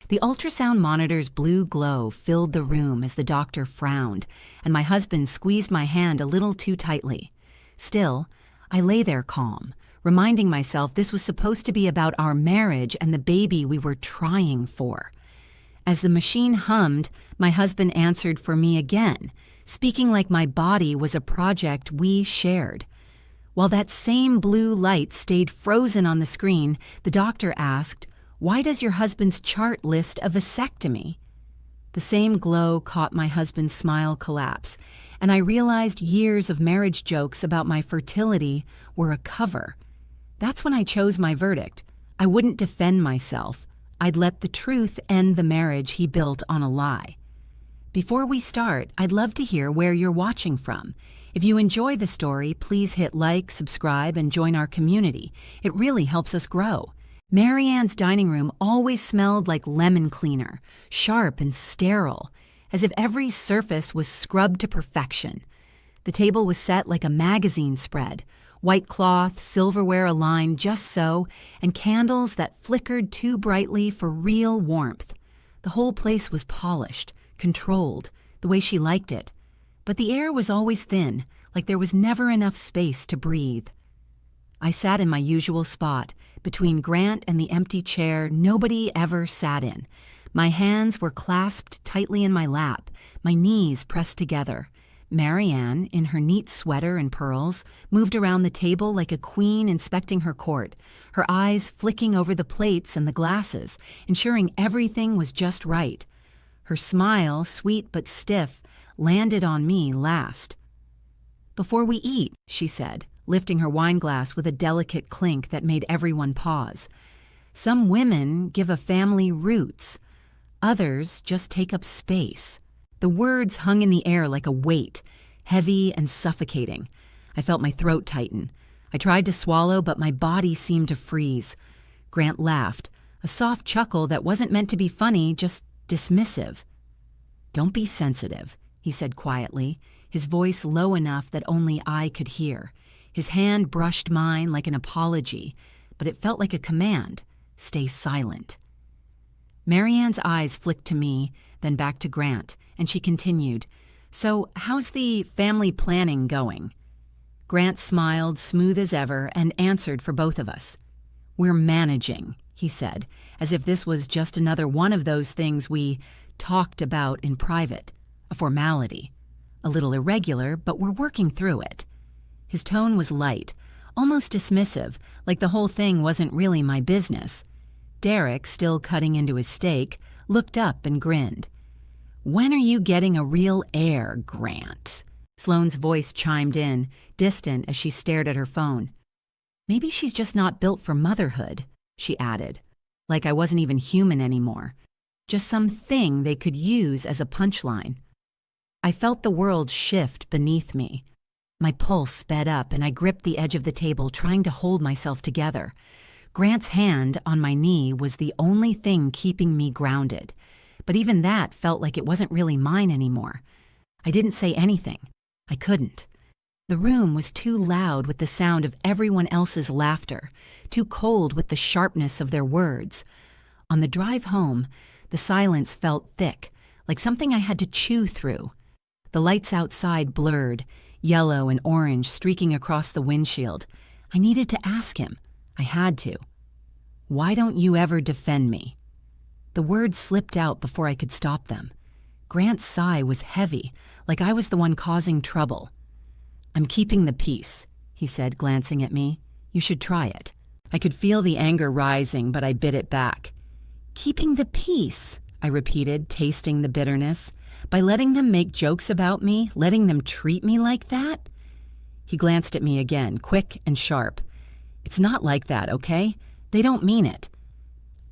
The ultrasound monitor's blue glow filled the room as the doctor frowned, and my husband squeezed my hand a little too tightly. Still, I lay there calm, reminding myself this was supposed to be about our marriage and the baby we were trying for. As the machine hummed, my husband answered for me again, speaking like my body was a project we shared. While that same blue light stayed frozen on the screen, the doctor asked, "Why does your husband's chart list a vasectomy?" The same glow caught my husband's smile collapse, and I realized years of marriage jokes about my fertility were a cover. That's when I chose my verdict. I wouldn't defend myself. I'd let the truth end the marriage he built on a lie. Before we start, I'd love to hear where you're watching from. If you enjoy the story, please hit like, subscribe, and join our community. It really helps us grow. Mary Ann's dining room always smelled like lemon cleaner, sharp and sterile, as if every surface was scrubbed to perfection. The table was set like a magazine spread, white cloth, silverware aligned just so, and candles that flickered too brightly for real warmth. The whole place was polished, controlled, the way she liked it. But the air was always thin, like there was never enough space to breathe. I sat in my usual spot, between Grant and the empty chair nobody ever sat in. My hands were clasped tightly in my lap, my knees pressed together. Mary Ann, in her neat sweater and pearls, moved around the table like a queen inspecting her court, her eyes flicking over the plates and the glasses, ensuring everything was just right. Her smile, sweet but stiff, landed on me last. "Before we eat," she said, lifting her wine glass with a delicate clink that made everyone pause. "Some women give a family roots. Others just take up space." The words hung in the air like a weight, heavy and suffocating. I felt my throat tighten. I tried to swallow, but my body seemed to freeze. Grant laughed, a soft chuckle that wasn't meant to be funny, just dismissive. "Don't be sensitive," he said quietly, his voice low enough that only I could hear. His hand brushed mine like an apology, but it felt like a command. Stay silent. Mary Ann's eyes flicked to me, then back to Grant, and she continued, "So how's the family planning going?" Grant smiled, smooth as ever, and answered for both of us. "We're managing," he said, as if this was just another one of those things we talked about in private, a formality. A little irregular, but we're working through it. His tone was light, almost dismissive, like the whole thing wasn't really my business. Derek, still cutting into his steak, looked up and grinned. "When are you getting a real heir, Grant?" Sloane's voice chimed in, distant as she stared at her phone. "Maybe she's just not built for motherhood," she added, like I wasn't even human anymore. Just some thing they could use as a punchline. I felt the world shift beneath me. My pulse sped up and I gripped the edge of the table, trying to hold myself together. Grant's hand on my knee was the only thing keeping me grounded. But even that felt like it wasn't really mine anymore. I didn't say anything. I couldn't. The room was too loud with the sound of everyone else's laughter, too cold with the sharpness of their words. On the drive home, the silence felt thick, like something I had to chew through. The lights outside blurred, yellow and orange streaking across the windshield. I needed to ask him. I had to. "Why don't you ever defend me?" The words slipped out before I could stop them. Grant's sigh was heavy, like I was the one causing trouble. "I'm keeping the peace," he said, glancing at me. "You should try it." I could feel the anger rising, but I bit it back. "Keeping the peace," I repeated, tasting the bitterness. "By letting them make jokes about me, letting them treat me like that?" He glanced at me again, quick and sharp. "It's not like that, okay? They don't mean it."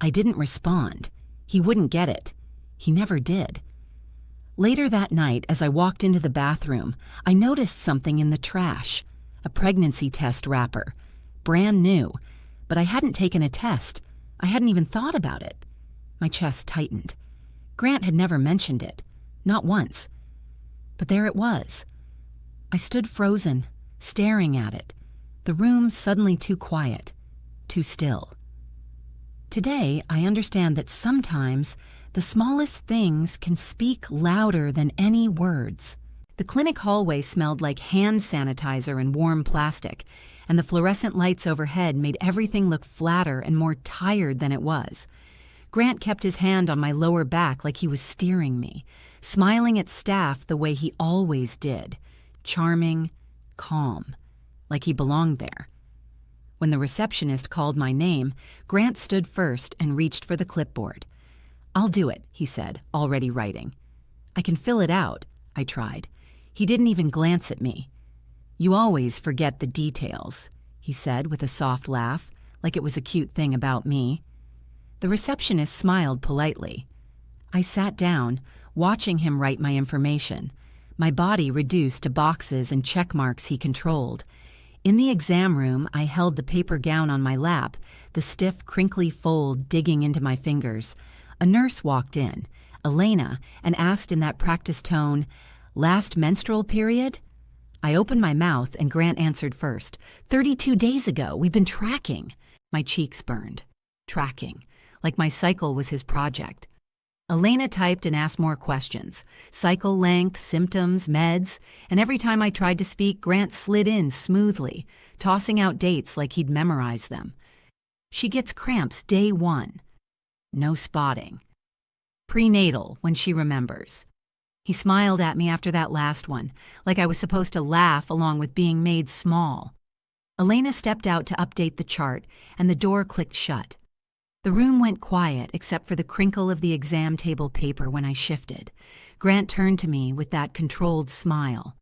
I didn't respond. He wouldn't get it. He never did. Later that night, as I walked into the bathroom, I noticed something in the trash. A pregnancy test wrapper. Brand new. But I hadn't taken a test. I hadn't even thought about it. My chest tightened. Grant had never mentioned it. Not once. But there it was. I stood frozen, staring at it. The room suddenly too quiet, too still. Today, I understand that sometimes the smallest things can speak louder than any words. The clinic hallway smelled like hand sanitizer and warm plastic, and the fluorescent lights overhead made everything look flatter and more tired than it was. Grant kept his hand on my lower back like he was steering me, smiling at staff the way he always did, charming, calm, like he belonged there. When the receptionist called my name, Grant stood first and reached for the clipboard. "I'll do it," he said, already writing. "I can fill it out," I tried. He didn't even glance at me. "You always forget the details," he said with a soft laugh, like it was a cute thing about me. The receptionist smiled politely. I sat down, watching him write my information, my body reduced to boxes and check marks he controlled. In the exam room, I held the paper gown on my lap, the stiff, crinkly fold digging into my fingers. A nurse walked in, Elena, and asked in that practiced tone, "Last menstrual period?" I opened my mouth and Grant answered first. 32 days ago, we've been tracking." My cheeks burned. Tracking. Like my cycle was his project. Elena typed and asked more questions. Cycle length, symptoms, meds, and every time I tried to speak, Grant slid in smoothly, tossing out dates like he'd memorized them. "She gets cramps day 1. No spotting. Prenatal, when she remembers." He smiled at me after that last one, like I was supposed to laugh along with being made small. Elena stepped out to update the chart, and the door clicked shut. The room went quiet except for the crinkle of the exam table paper when I shifted. Grant turned to me with that controlled smile.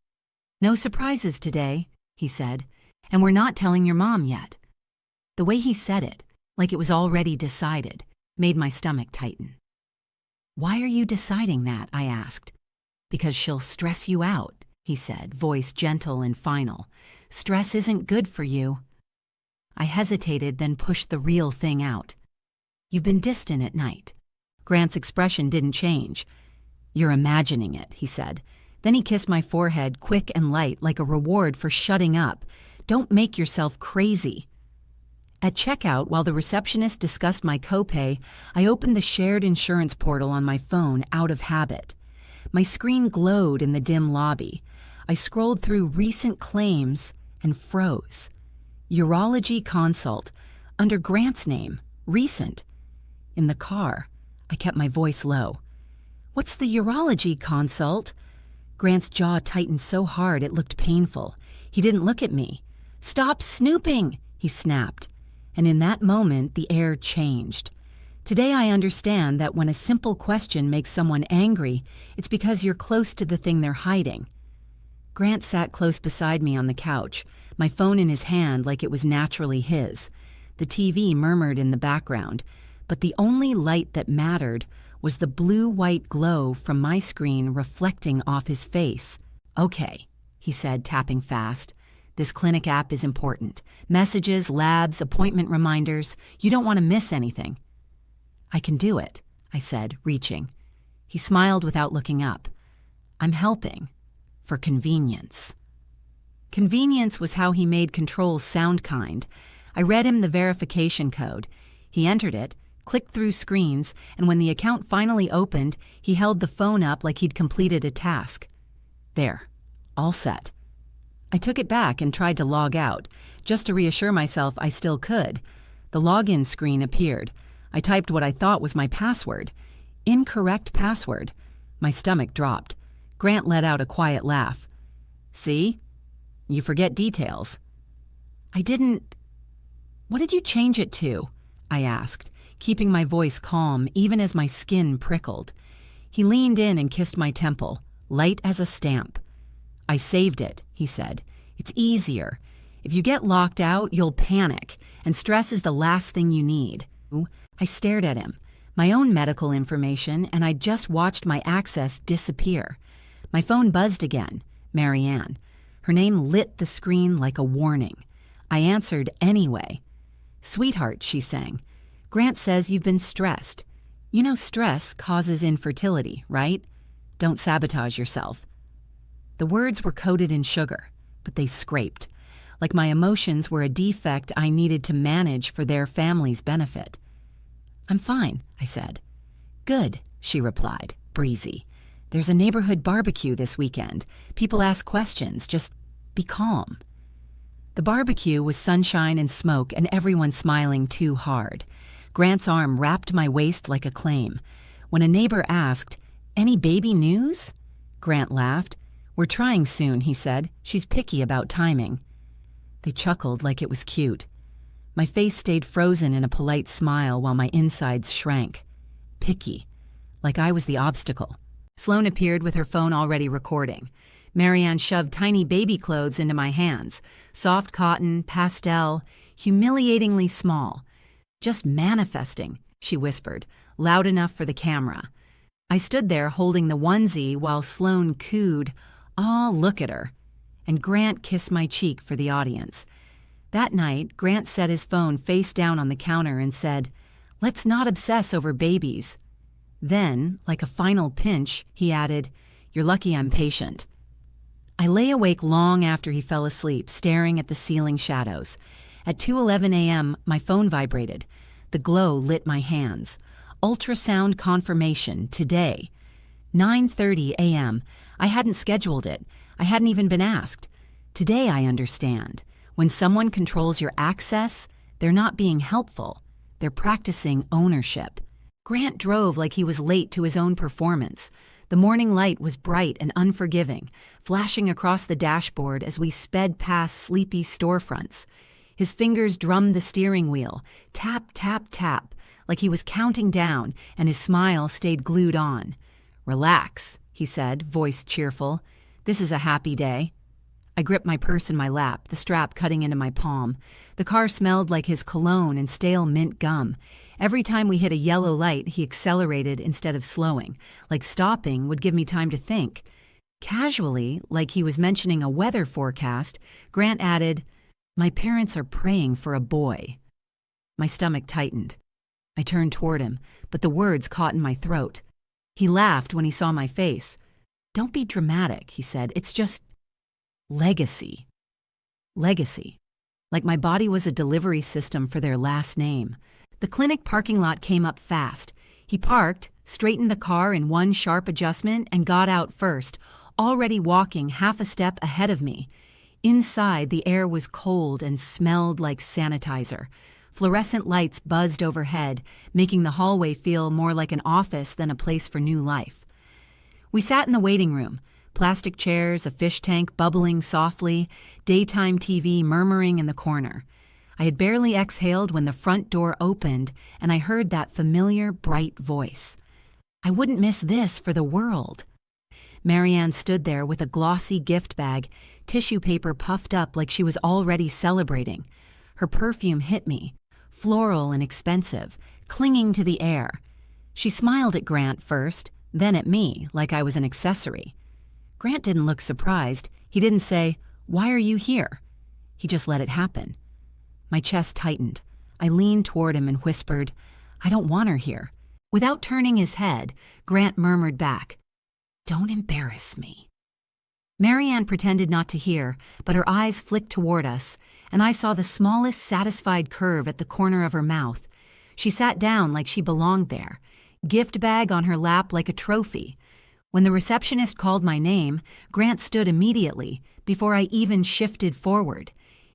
"No surprises today," he said, "and we're not telling your mom yet." The way he said it, like it was already decided, made my stomach tighten. "Why are you deciding that?" I asked. "Because she'll stress you out," he said, voice gentle and final. "Stress isn't good for you." I hesitated, then pushed the real thing out. "You've been distant at night." Grant's expression didn't change. "You're imagining it," he said. Then he kissed my forehead quick and light like a reward for shutting up. "Don't make yourself crazy." At checkout, while the receptionist discussed my copay, I opened the shared insurance portal on my phone out of habit. My screen glowed in the dim lobby. I scrolled through recent claims and froze. Urology consult, under Grant's name, recent. In the car, I kept my voice low. "What's the urology consult?" Grant's jaw tightened so hard it looked painful. He didn't look at me. "Stop snooping," he snapped. And in that moment, the air changed. Today I understand that when a simple question makes someone angry, it's because you're close to the thing they're hiding. Grant sat close beside me on the couch, my phone in his hand like it was naturally his. The TV murmured in the background, but the only light that mattered was the blue-white glow from my screen reflecting off his face. "Okay," he said, tapping fast. "This clinic app is important. Messages, labs, appointment reminders. You don't want to miss anything." "I can do it," I said, reaching. He smiled without looking up. "I'm helping. For convenience." Convenience was how he made controls sound kind. I read him the verification code. He entered it, clicked through screens, and when the account finally opened, he held the phone up like he'd completed a task. "There, all set." I took it back and tried to log out, just to reassure myself I still could. The login screen appeared. I typed what I thought was my password. Incorrect password. My stomach dropped. Grant let out a quiet laugh. "See? You forget details." "I didn't." "What did you change it to?" I asked, keeping my voice calm even as my skin prickled. He leaned in and kissed my temple, light as a stamp. "I saved it," he said. "It's easier. If you get locked out, you'll panic, and stress is the last thing you need." I stared at him, my own medical information, and I'd just watched my access disappear. My phone buzzed again. Marianne. Her name lit the screen like a warning. I answered anyway. "Sweetheart," she sang, "Grant says you've been stressed. You know stress causes infertility, right? Don't sabotage yourself." The words were coated in sugar, but they scraped, like my emotions were a defect I needed to manage for their family's benefit. "I'm fine," I said. "Good," she replied, breezy. "There's a neighborhood barbecue this weekend. People ask questions. Just be calm." The barbecue was sunshine and smoke and everyone smiling too hard. Grant's arm wrapped my waist like a claim. When a neighbor asked, "Any baby news?" Grant laughed. "We're trying soon," he said. "She's picky about timing." They chuckled like it was cute. My face stayed frozen in a polite smile while my insides shrank. Picky. Like I was the obstacle. Sloane appeared with her phone already recording. Marianne shoved tiny baby clothes into my hands. Soft cotton, pastel, humiliatingly small. "Just manifesting," she whispered, loud enough for the camera. I stood there holding the onesie while Sloane cooed, "Aw, look at her." And Grant kissed my cheek for the audience. That night, Grant set his phone face down on the counter and said, "Let's not obsess over babies." Then, like a final pinch, he added, "You're lucky I'm patient." I lay awake long after he fell asleep, staring at the ceiling shadows. At 2:11 a.m., my phone vibrated. The glow lit my hands. Ultrasound confirmation, today. 9:30 a.m. I hadn't scheduled it. I hadn't even been asked. Today I understand. When someone controls your access, they're not being helpful. They're practicing ownership. Grant drove like he was late to his own performance. The morning light was bright and unforgiving, flashing across the dashboard as we sped past sleepy storefronts. His fingers drummed the steering wheel, tap, tap, tap, like he was counting down, and his smile stayed glued on. "Relax," he said, voice cheerful. "This is a happy day." I gripped my purse in my lap, the strap cutting into my palm. The car smelled like his cologne and stale mint gum. Every time we hit a yellow light, he accelerated instead of slowing, like stopping would give me time to think. Casually, like he was mentioning a weather forecast, Grant added, "My parents are praying for a boy." My stomach tightened. I turned toward him, but the words caught in my throat. He laughed when he saw my face. "Don't be dramatic," he said. "It's just legacy." Legacy. Like my body was a delivery system for their last name. The clinic parking lot came up fast. He parked, straightened the car in one sharp adjustment, and got out first, already walking half a step ahead of me. Inside, the air was cold and smelled like sanitizer. Fluorescent lights buzzed overhead, making the hallway feel more like an office than a place for new life. We sat in the waiting room. Plastic chairs, a fish tank bubbling softly, daytime TV murmuring in the corner. I had barely exhaled when the front door opened and I heard that familiar, bright voice. I wouldn't miss this for the world. Marianne stood there with a glossy gift bag, tissue paper puffed up like she was already celebrating. Her perfume hit me, floral and expensive, clinging to the air. She smiled at Grant first, then at me, like I was an accessory. Grant didn't look surprised. He didn't say, "Why are you here?" He just let it happen. My chest tightened. I leaned toward him and whispered, "I don't want her here." Without turning his head, Grant murmured back, "Don't embarrass me." Marianne pretended not to hear, but her eyes flicked toward us, and I saw the smallest satisfied curve at the corner of her mouth. She sat down like she belonged there, gift bag on her lap like a trophy. When the receptionist called my name, Grant stood immediately, before I even shifted forward.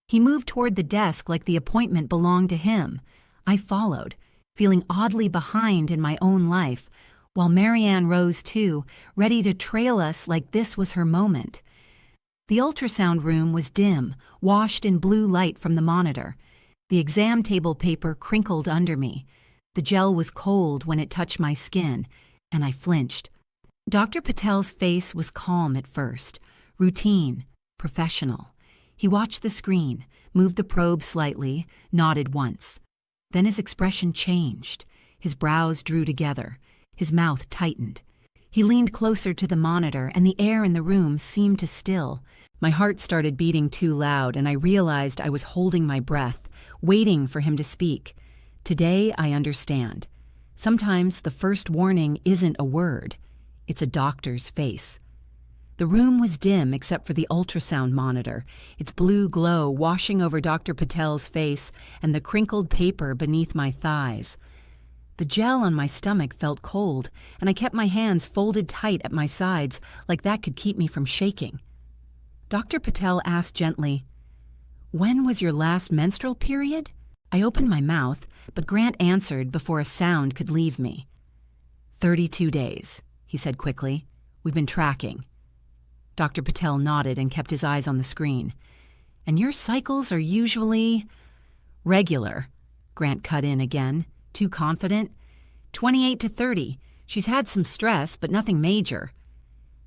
He moved toward the desk like the appointment belonged to him. I followed, feeling oddly behind in my own life, while Marianne rose too, ready to trail us like this was her moment. The ultrasound room was dim, washed in blue light from the monitor. The exam table paper crinkled under me. The gel was cold when it touched my skin, and I flinched. Dr. Patel's face was calm at first, routine, professional. He watched the screen, moved the probe slightly, nodded once. Then his expression changed. His brows drew together. His mouth tightened. He leaned closer to the monitor, and the air in the room seemed to still. My heart started beating too loud, and I realized I was holding my breath, waiting for him to speak. Today, I understand. Sometimes the first warning isn't a word. It's a doctor's face. The room was dim except for the ultrasound monitor, its blue glow washing over Dr. Patel's face and the crinkled paper beneath my thighs. The gel on my stomach felt cold, and I kept my hands folded tight at my sides like that could keep me from shaking. Dr. Patel asked gently, "When was your last menstrual period?" I opened my mouth, but Grant answered before a sound could leave me. 32 days, he said quickly. "We've been tracking." Dr. Patel nodded and kept his eyes on the screen. "And your cycles are usually regular," Grant cut in again, too confident. 28 to 30. She's had some stress, but nothing major."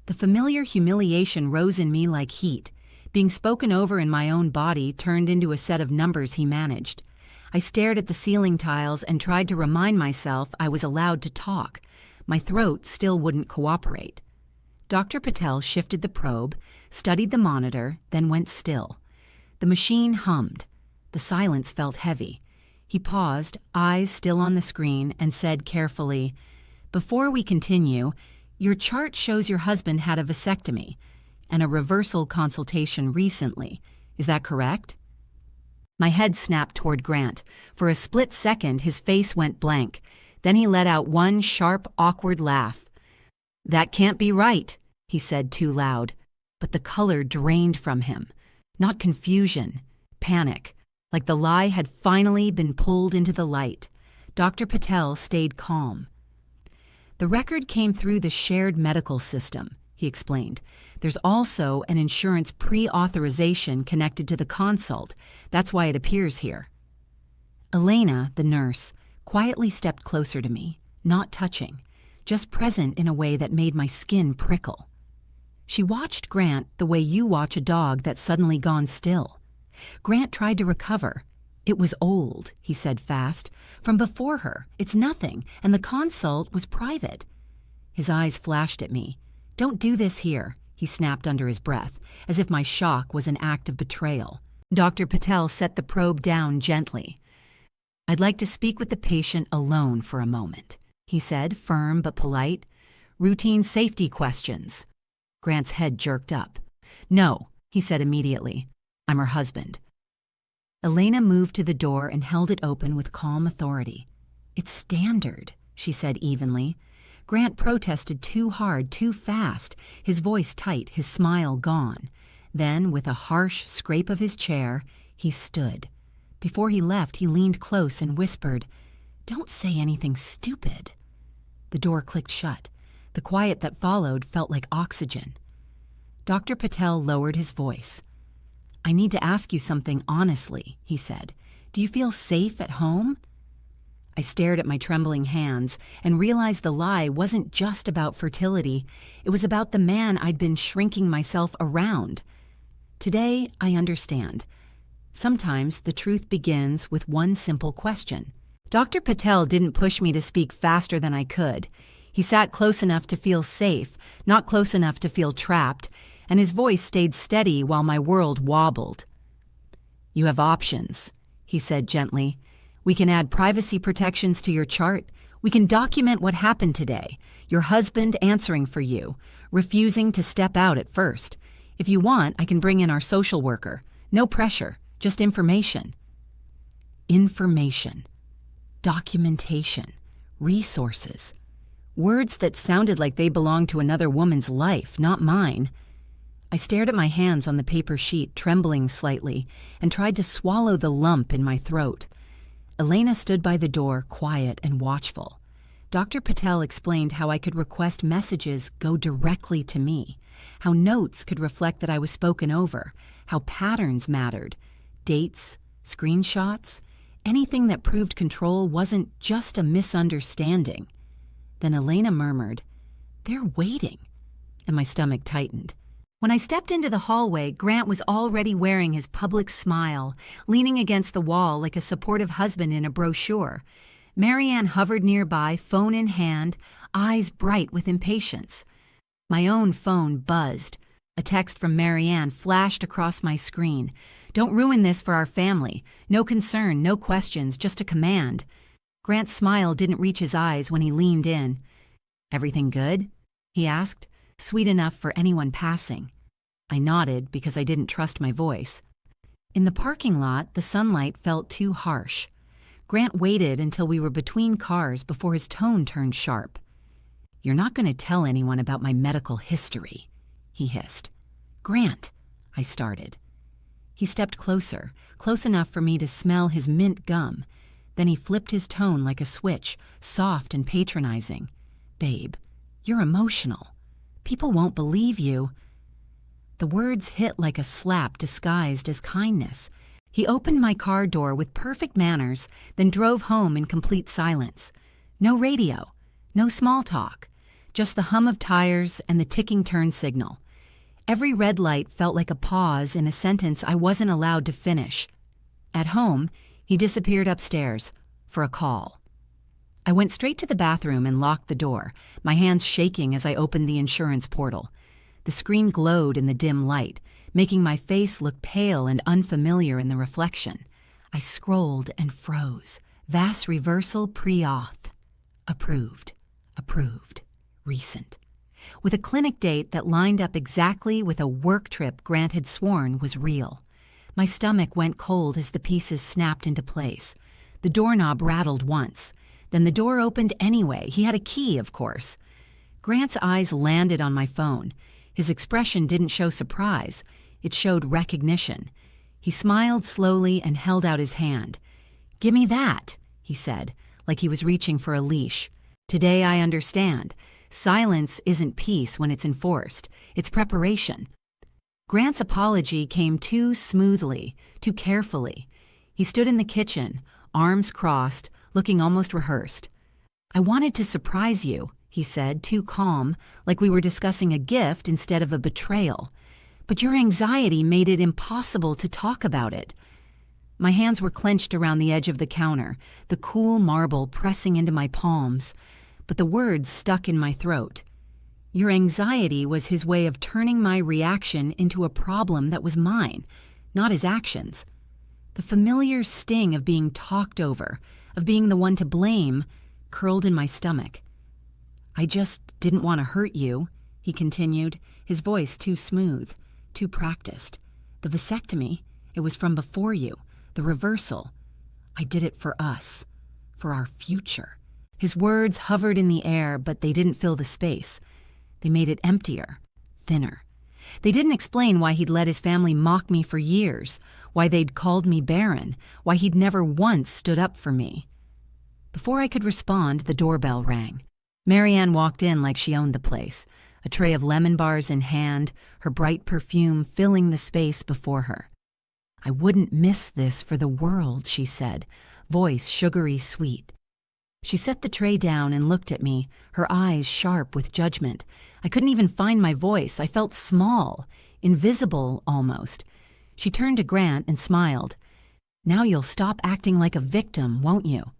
The familiar humiliation rose in me like heat. Being spoken over in my own body turned into a set of numbers he managed. I stared at the ceiling tiles and tried to remind myself I was allowed to talk. My throat still wouldn't cooperate. Dr. Patel shifted the probe, studied the monitor, then went still. The machine hummed. The silence felt heavy. He paused, eyes still on the screen, and said carefully, "Before we continue, your chart shows your husband had a vasectomy and a reversal consultation recently. Is that correct?" My head snapped toward Grant. For a split second, his face went blank. Then he let out one sharp, awkward laugh. "That can't be right," he said too loud. But the color drained from him. Not confusion, panic, like the lie had finally been pulled into the light. Dr. Patel stayed calm. "The record came through the shared medical system," he explained. "There's also an insurance pre-authorization connected to the consult. That's why it appears here." Elena, the nurse, quietly stepped closer to me, not touching, just present in a way that made my skin prickle. She watched Grant the way you watch a dog that's suddenly gone still. Grant tried to recover. "It was old," he said fast. "From before her. It's nothing, and the consult was private." His eyes flashed at me. "Don't do this here," he snapped under his breath, as if my shock was an act of betrayal. Dr. Patel set the probe down gently. "I'd like to speak with the patient alone for a moment," he said, firm but polite. "Routine safety questions." Grant's head jerked up. "No," he said immediately. "I'm her husband." Elena moved to the door and held it open with calm authority. "It's standard," she said evenly. Grant protested too hard, too fast, his voice tight, his smile gone. Then, with a harsh scrape of his chair, he stood. Before he left, he leaned close and whispered, "Don't say anything stupid." The door clicked shut. The quiet that followed felt like oxygen. Dr. Patel lowered his voice. "I need to ask you something honestly," he said. "Do you feel safe at home?" I stared at my trembling hands and realized the lie wasn't just about fertility. It was about the man I'd been shrinking myself around. Today, I understand. Sometimes the truth begins with one simple question. Dr. Patel didn't push me to speak faster than I could. He sat close enough to feel safe, not close enough to feel trapped, and his voice stayed steady while my world wobbled. "You have options," he said gently. "We can add privacy protections to your chart. We can document what happened today, your husband answering for you, refusing to step out at first. If you want, I can bring in our social worker. No pressure, just information." Information. Documentation. Resources. Words that sounded like they belonged to another woman's life, not mine. I stared at my hands on the paper sheet, trembling slightly, and tried to swallow the lump in my throat. Elena stood by the door, quiet and watchful. Dr. Patel explained how I could request messages go directly to me, how notes could reflect that I was spoken over, how patterns mattered, dates, screenshots, anything that proved control wasn't just a misunderstanding. Then Elena murmured, "They're waiting," and my stomach tightened. When I stepped into the hallway, Grant was already wearing his public smile, leaning against the wall like a supportive husband in a brochure. Marianne hovered nearby, phone in hand, eyes bright with impatience. My own phone buzzed. A text from Marianne flashed across my screen. "Don't ruin this for our family. No concern, no questions, just a command." Grant's smile didn't reach his eyes when he leaned in. "Everything good?" he asked, sweet enough for anyone passing. I nodded because I didn't trust my voice. In the parking lot, the sunlight felt too harsh. Grant waited until we were between cars before his tone turned sharp. "You're not going to tell anyone about my medical history," he hissed. "Grant," I started. He stepped closer, close enough for me to smell his mint gum. Then he flipped his tone like a switch, soft and patronizing. "Babe, you're emotional. People won't believe you." The words hit like a slap disguised as kindness. He opened my car door with perfect manners, then drove home in complete silence. No radio, no small talk, just the hum of tires and the ticking turn signal. Every red light felt like a pause in a sentence I wasn't allowed to finish. At home, he disappeared upstairs for a call. I went straight to the bathroom and locked the door, my hands shaking as I opened the insurance portal. The screen glowed in the dim light, making my face look pale and unfamiliar in the reflection. I scrolled and froze. VAS reversal pre-auth. Approved. Approved. Recent. With a clinic date that lined up exactly with a work trip Grant had sworn was real. My stomach went cold as the pieces snapped into place. The doorknob rattled once. Then the door opened anyway. He had a key, of course. Grant's eyes landed on my phone. His expression didn't show surprise. It showed recognition. He smiled slowly and held out his hand. "Give me that," he said, like he was reaching for a leash. "Today I understand. Silence isn't peace when it's enforced. It's preparation." Grant's apology came too smoothly, too carefully. He stood in the kitchen, arms crossed, looking almost rehearsed. "I wanted to surprise you," he said, too calm, like we were discussing a gift instead of a betrayal. "But your anxiety made it impossible to talk about it." My hands were clenched around the edge of the counter, the cool marble pressing into my palms, but the words stuck in my throat. Your anxiety was his way of turning my reaction into a problem that was mine, not his actions. The familiar sting of being talked over, of being the one to blame, curled in my stomach. "I just didn't want to hurt you," he continued, his voice too smooth, too practiced. "The vasectomy, it was from before you, the reversal. I did it for us, for our future." His words hovered in the air, but they didn't fill the space. They made it emptier, thinner. They didn't explain why he'd let his family mock me for years, why they'd called me barren, why he'd never once stood up for me. Before I could respond, the doorbell rang. Marianne walked in like she owned the place, a tray of lemon bars in hand, her bright perfume filling the space before her. "I wouldn't miss this for the world," she said, voice sugary sweet. She set the tray down and looked at me, her eyes sharp with judgment. I couldn't even find my voice. I felt small, invisible almost. She turned to Grant and smiled. "Now you'll stop acting like a victim, won't you?"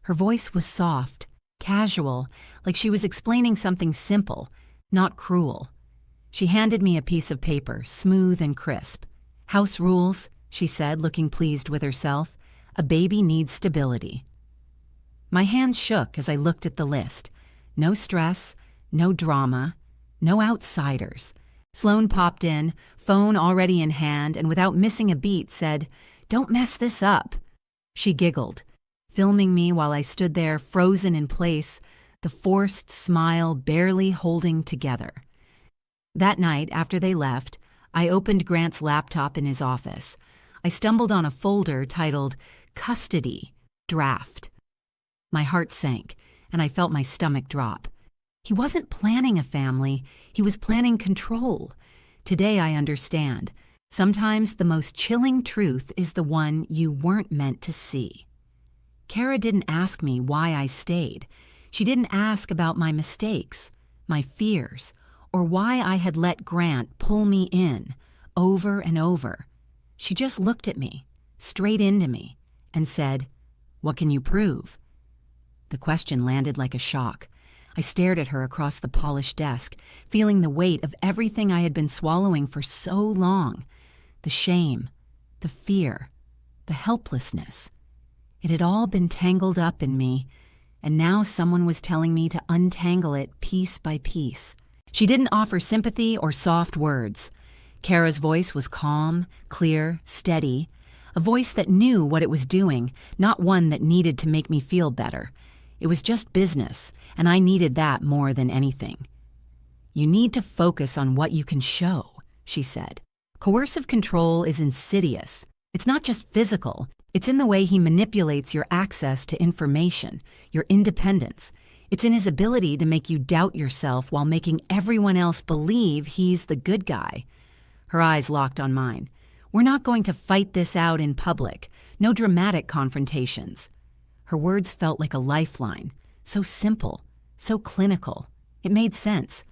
Her voice was soft, casual, like she was explaining something simple, not cruel. She handed me a piece of paper, smooth and crisp. "House rules," she said, looking pleased with herself. "A baby needs stability." My hands shook as I looked at the list. No stress, no drama, no outsiders. Sloan popped in, phone already in hand, and without missing a beat said, "Don't mess this up." She giggled, filming me while I stood there frozen in place, the forced smile barely holding together. That night, after they left, I opened Grant's laptop in his office. I stumbled on a folder titled Custody Draft. My heart sank, and I felt my stomach drop. He wasn't planning a family, he was planning control. Today I understand. Sometimes the most chilling truth is the one you weren't meant to see. Kara didn't ask me why I stayed. She didn't ask about my mistakes, my fears, or why I had let Grant pull me in, over and over. She just looked at me, straight into me, and said, "What can you prove?" The question landed like a shock. I stared at her across the polished desk, feeling the weight of everything I had been swallowing for so long. The shame, the fear, the helplessness. It had all been tangled up in me, and now someone was telling me to untangle it piece by piece. She didn't offer sympathy or soft words. Kara's voice was calm, clear, steady. a voice that knew what it was doing, not one that needed to make me feel better. It was just business, and I needed that more than anything. "You need to focus on what you can show," she said. "Coercive control is insidious. It's not just physical. It's in the way he manipulates your access to information, your independence. It's in his ability to make you doubt yourself while making everyone else believe he's the good guy." Her eyes locked on mine. "We're not going to fight this out in public. No dramatic confrontations." Her words felt like a lifeline. So simple, so clinical. It made sense.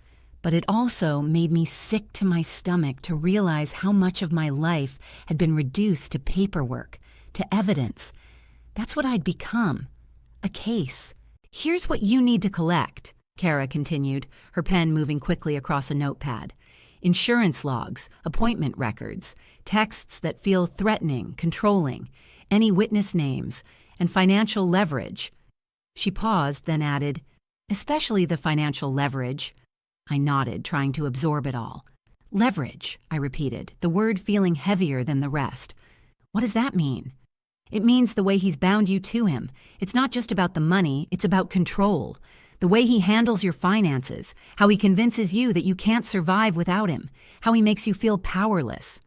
But it also made me sick to my stomach to realize how much of my life had been reduced to paperwork, to evidence. That's what I'd become. A case. "Here's what you need to collect," Kara continued, her pen moving quickly across a notepad. "Insurance logs, appointment records, texts that feel threatening, controlling, any witness names, and financial leverage." She paused, then added, "Especially the financial leverage." I nodded, trying to absorb it all. "Leverage," I repeated, the word feeling heavier than the rest. "What does that mean?" "It means the way he's bound you to him. It's not just about the money, it's about control. The way he handles your finances, how he convinces you that you can't survive without him, how he makes you feel powerless."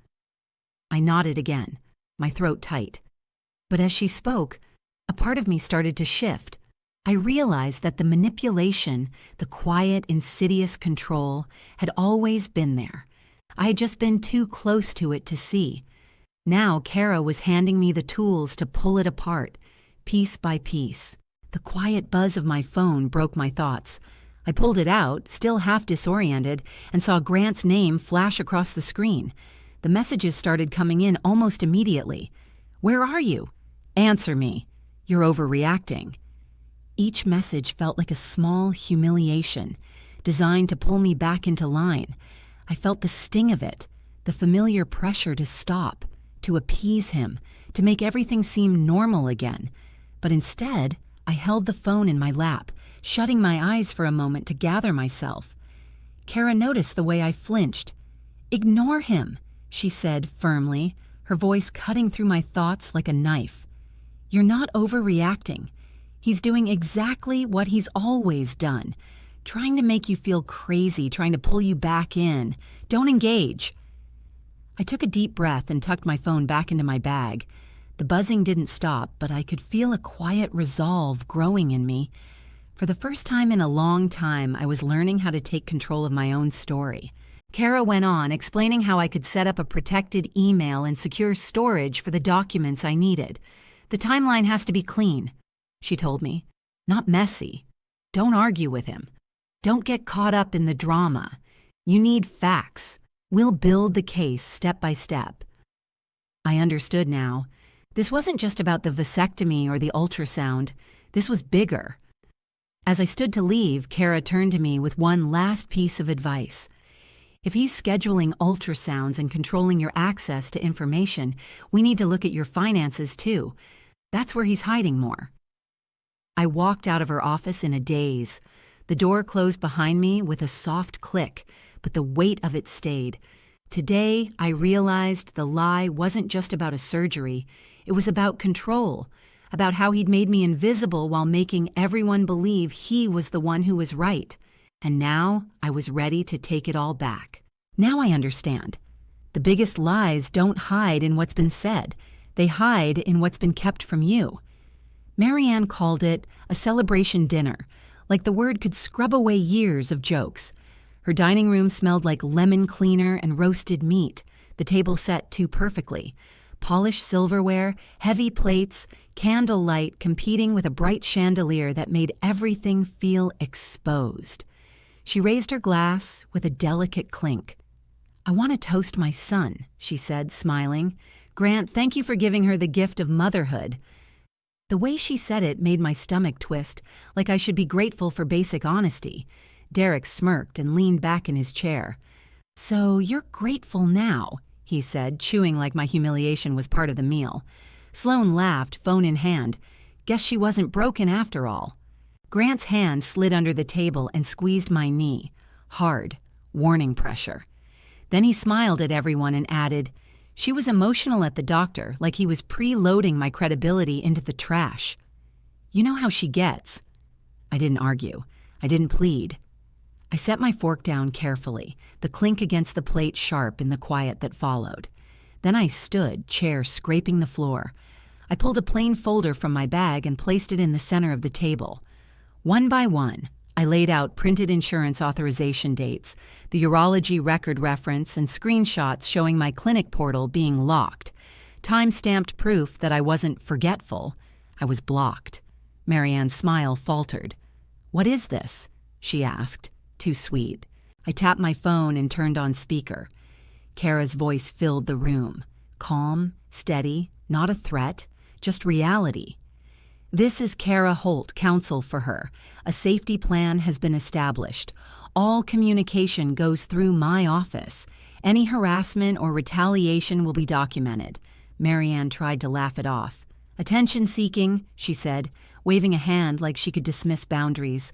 I nodded again, my throat tight. But as she spoke, a part of me started to shift. I realized that the manipulation, the quiet, insidious control, had always been there. I had just been too close to it to see. Now Kara was handing me the tools to pull it apart, piece by piece. The quiet buzz of my phone broke my thoughts. I pulled it out, still half disoriented, and saw Grant's name flash across the screen. The messages started coming in almost immediately. "Where are you?" "Answer me. You're overreacting." Each message felt like a small humiliation, designed to pull me back into line. I felt the sting of it, the familiar pressure to stop, to appease him, to make everything seem normal again. But instead, I held the phone in my lap, shutting my eyes for a moment to gather myself. Kara noticed the way I flinched. "Ignore him," she said firmly, her voice cutting through my thoughts like a knife. "You're not overreacting. He's doing exactly what he's always done, trying to make you feel crazy, trying to pull you back in. Don't engage." I took a deep breath and tucked my phone back into my bag. The buzzing didn't stop, but I could feel a quiet resolve growing in me. For the first time in a long time, I was learning how to take control of my own story. Kara went on, explaining how I could set up a protected email and secure storage for the documents I needed. "The timeline has to be clean," she told me. "Not messy. Don't argue with him. Don't get caught up in the drama. You need facts. We'll build the case step by step." I understood now. This wasn't just about the vasectomy or the ultrasound. This was bigger. As I stood to leave, Kara turned to me with one last piece of advice. "If he's scheduling ultrasounds and controlling your access to information, we need to look at your finances too. That's where he's hiding more." I walked out of her office in a daze. The door closed behind me with a soft click, but the weight of it stayed. Today, I realized the lie wasn't just about a surgery. It was about control, about how he'd made me invisible while making everyone believe he was the one who was right. And now I was ready to take it all back. Now I understand. The biggest lies don't hide in what's been said. They hide in what's been kept from you. Marianne called it a celebration dinner, like the word could scrub away years of jokes. Her dining room smelled like lemon cleaner and roasted meat, the table set too perfectly. Polished silverware, heavy plates, candlelight competing with a bright chandelier that made everything feel exposed. She raised her glass with a delicate clink. "I want to toast my son," she said, smiling. "Grant, thank you for giving her the gift of motherhood." The way she said it made my stomach twist, like I should be grateful for basic honesty. Derek smirked and leaned back in his chair. "So you're grateful now," he said, chewing like my humiliation was part of the meal. Sloane laughed, phone in hand. "Guess she wasn't broken after all." Grant's hand slid under the table and squeezed my knee. Hard, warning pressure. Then he smiled at everyone and added, She was emotional at the doctor, like he was preloading my credibility into the trash. You know how she gets. I didn't argue. I didn't plead. I set my fork down carefully, the clink against the plate sharp in the quiet that followed. Then I stood, chair scraping the floor. I pulled a plain folder from my bag and placed it in the center of the table. One by one, I laid out printed insurance authorization dates, the urology record reference, and screenshots showing my clinic portal being locked. Time-stamped proof that I wasn't forgetful. I was blocked. Marianne's smile faltered. "What is this?" she asked. Too sweet. I tapped my phone and turned on speaker. Kara's voice filled the room. Calm, steady, not a threat, just reality. "This is Kara Holt, counsel for her. A safety plan has been established. All communication goes through my office. Any harassment or retaliation will be documented." Marianne tried to laugh it off. "Attention-seeking," she said, waving a hand like she could dismiss boundaries.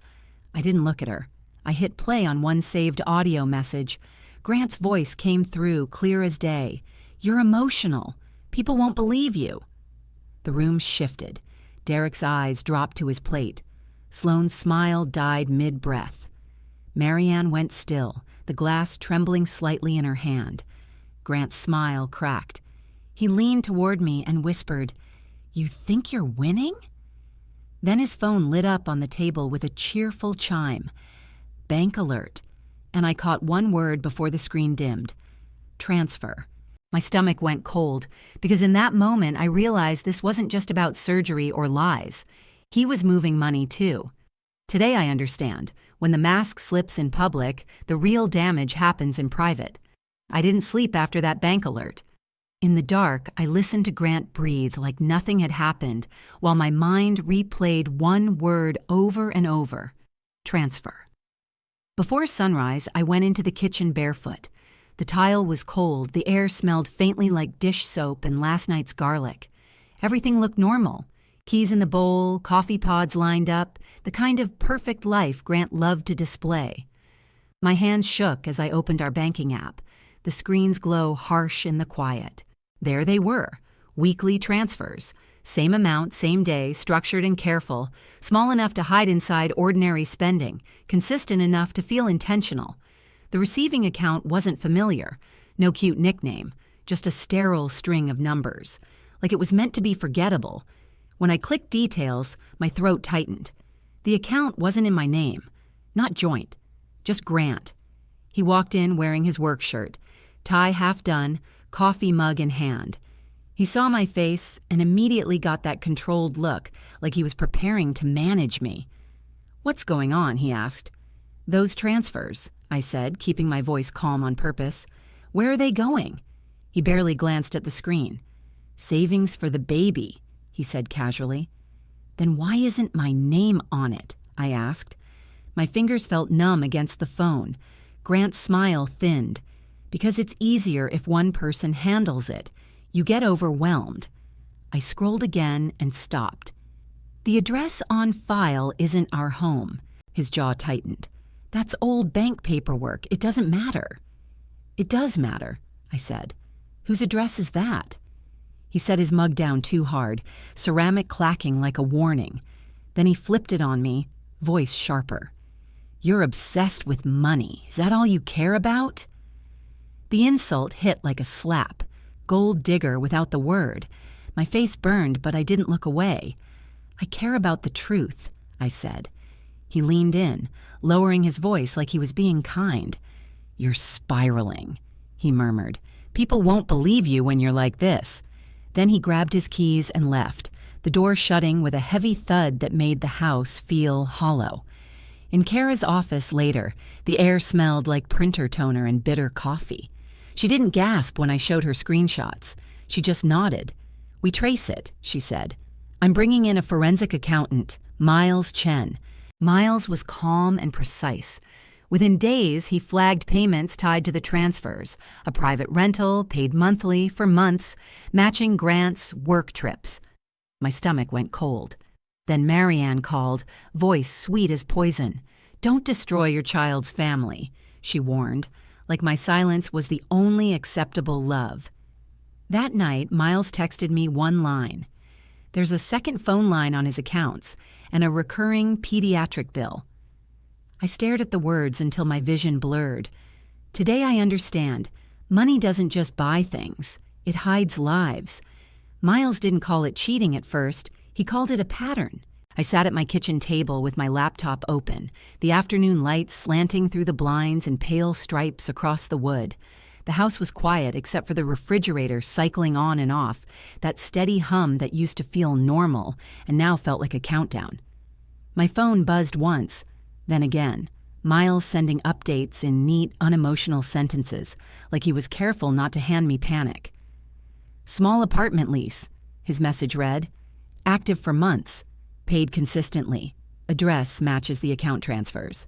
I didn't look at her. I hit play on one saved audio message. Grant's voice came through, clear as day. "You're emotional. People won't believe you." The room shifted. Derek's eyes dropped to his plate. Sloane's smile died mid-breath. Marianne went still, the glass trembling slightly in her hand. Grant's smile cracked. He leaned toward me and whispered, "You think you're winning?" Then his phone lit up on the table with a cheerful chime. Bank alert. And I caught one word before the screen dimmed. Transfer. My stomach went cold, because in that moment I realized this wasn't just about surgery or lies. He was moving money too. Today I understand. When the mask slips in public, the real damage happens in private. I didn't sleep after that bank alert. In the dark, I listened to Grant breathe like nothing had happened, while my mind replayed one word over and over. Transfer. Before sunrise, I went into the kitchen barefoot. The tile was cold, the air smelled faintly like dish soap and last night's garlic. Everything looked normal. Keys in the bowl, coffee pods lined up, the kind of perfect life Grant loved to display. My hands shook as I opened our banking app. The screen's glow harsh in the quiet. There they were, weekly transfers. Same amount, same day, structured and careful, small enough to hide inside ordinary spending, consistent enough to feel intentional. The receiving account wasn't familiar, no cute nickname, just a sterile string of numbers, like it was meant to be forgettable. When I clicked details, my throat tightened. The account wasn't in my name, not joint, just Grant. He walked in wearing his work shirt, tie half done, coffee mug in hand. He saw my face and immediately got that controlled look, like he was preparing to manage me. "What's going on?" he asked. "Those transfers," I said, keeping my voice calm on purpose. "Where are they going?" He barely glanced at the screen. "Savings for the baby," he said casually. "Then why isn't my name on it?" I asked. My fingers felt numb against the phone. Grant's smile thinned. "Because it's easier if one person handles it. You get overwhelmed." I scrolled again and stopped. "The address on file isn't our home." His jaw tightened. "That's old bank paperwork. It doesn't matter." "It does matter," I said. "Whose address is that?" He set his mug down too hard, ceramic clacking like a warning. Then he flipped it on me, voice sharper. "You're obsessed with money. Is that all you care about?" The insult hit like a slap. Gold digger without the word. My face burned, but I didn't look away. "I care about the truth," I said. He leaned in, lowering his voice like he was being kind. "You're spiraling," he murmured. "People won't believe you when you're like this." Then he grabbed his keys and left, the door shutting with a heavy thud that made the house feel hollow. In Kara's office later, the air smelled like printer toner and bitter coffee. She didn't gasp when I showed her screenshots. She just nodded. "We trace it," she said. "I'm bringing in a forensic accountant, Miles Chen." Miles was calm and precise. Within days, he flagged payments tied to the transfers, a private rental, paid monthly, for months, matching Grant's work trips. My stomach went cold. Then Marianne called, voice sweet as poison. "Don't destroy your child's family," she warned, like my silence was the only acceptable love. That night, Miles texted me one line. There's a second phone line on his accounts and a recurring pediatric bill. I stared at the words until my vision blurred. Today I understand. Money doesn't just buy things. It hides lives. Miles didn't call it cheating at first. He called it a pattern. I sat at my kitchen table with my laptop open, the afternoon light slanting through the blinds in pale stripes across the wood. The house was quiet except for the refrigerator cycling on and off, that steady hum that used to feel normal and now felt like a countdown. My phone buzzed once, then again, Miles sending updates in neat, unemotional sentences, like he was careful not to hand me panic. Small apartment lease, his message read. Active for months. Paid consistently. Address matches the account transfers.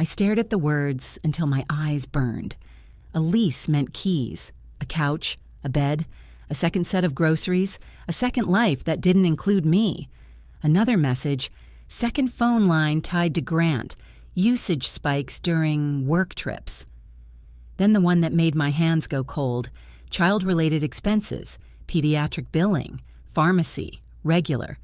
I stared at the words until my eyes burned. A lease meant keys, a couch, a bed, a second set of groceries, a second life that didn't include me. Another message, second phone line tied to Grant, usage spikes during work trips. Then the one that made my hands go cold, child-related expenses, pediatric billing, pharmacy, regular.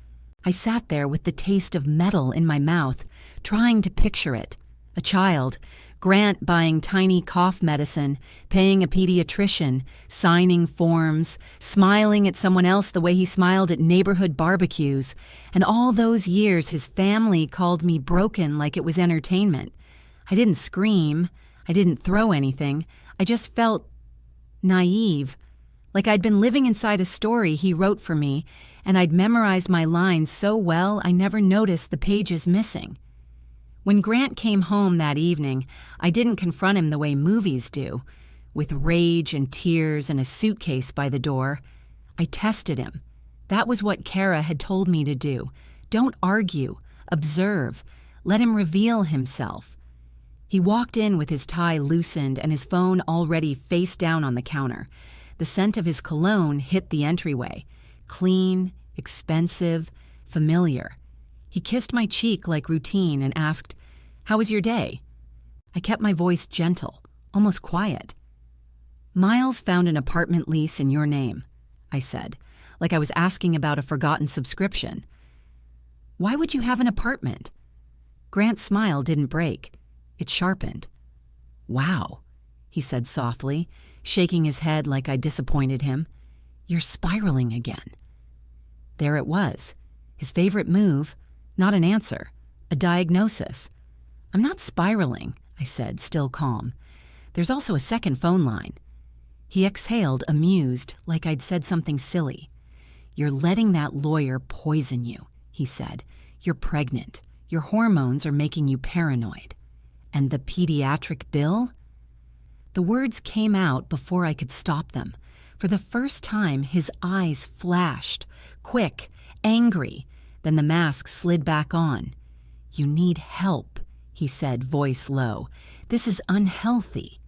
I sat there with the taste of metal in my mouth, trying to picture it. A child, Grant buying tiny cough medicine, paying a pediatrician, signing forms, smiling at someone else the way he smiled at neighborhood barbecues, and all those years his family called me broken like it was entertainment. I didn't scream. I didn't throw anything. I just felt naive, like I'd been living inside a story he wrote for me, and I'd memorized my lines so well I never noticed the pages missing. When Grant came home that evening, I didn't confront him the way movies do, with rage and tears and a suitcase by the door. I tested him. That was what Kara had told me to do. Don't argue. Observe. Let him reveal himself. He walked in with his tie loosened and his phone already face down on the counter. The scent of his cologne hit the entryway. Clean, expensive, familiar. He kissed my cheek like routine and asked, "How was your day?" I kept my voice gentle, almost quiet. "Miles found an apartment lease in your name," I said, like I was asking about a forgotten subscription. "Why would you have an apartment?" Grant's smile didn't break. It sharpened. "Wow," he said softly, shaking his head like I disappointed him. "You're spiraling again." There it was, his favorite move, not an answer, a diagnosis. "I'm not spiraling," I said, still calm. "There's also a second phone line." He exhaled, amused, like I'd said something silly. "You're letting that lawyer poison you," he said. "You're pregnant. Your hormones are making you paranoid." "And the pediatric bill?" The words came out before I could stop them. For the first time, his eyes flashed, quick, angry. Then the mask slid back on. "You need help," he said, voice low. "This is unhealthy."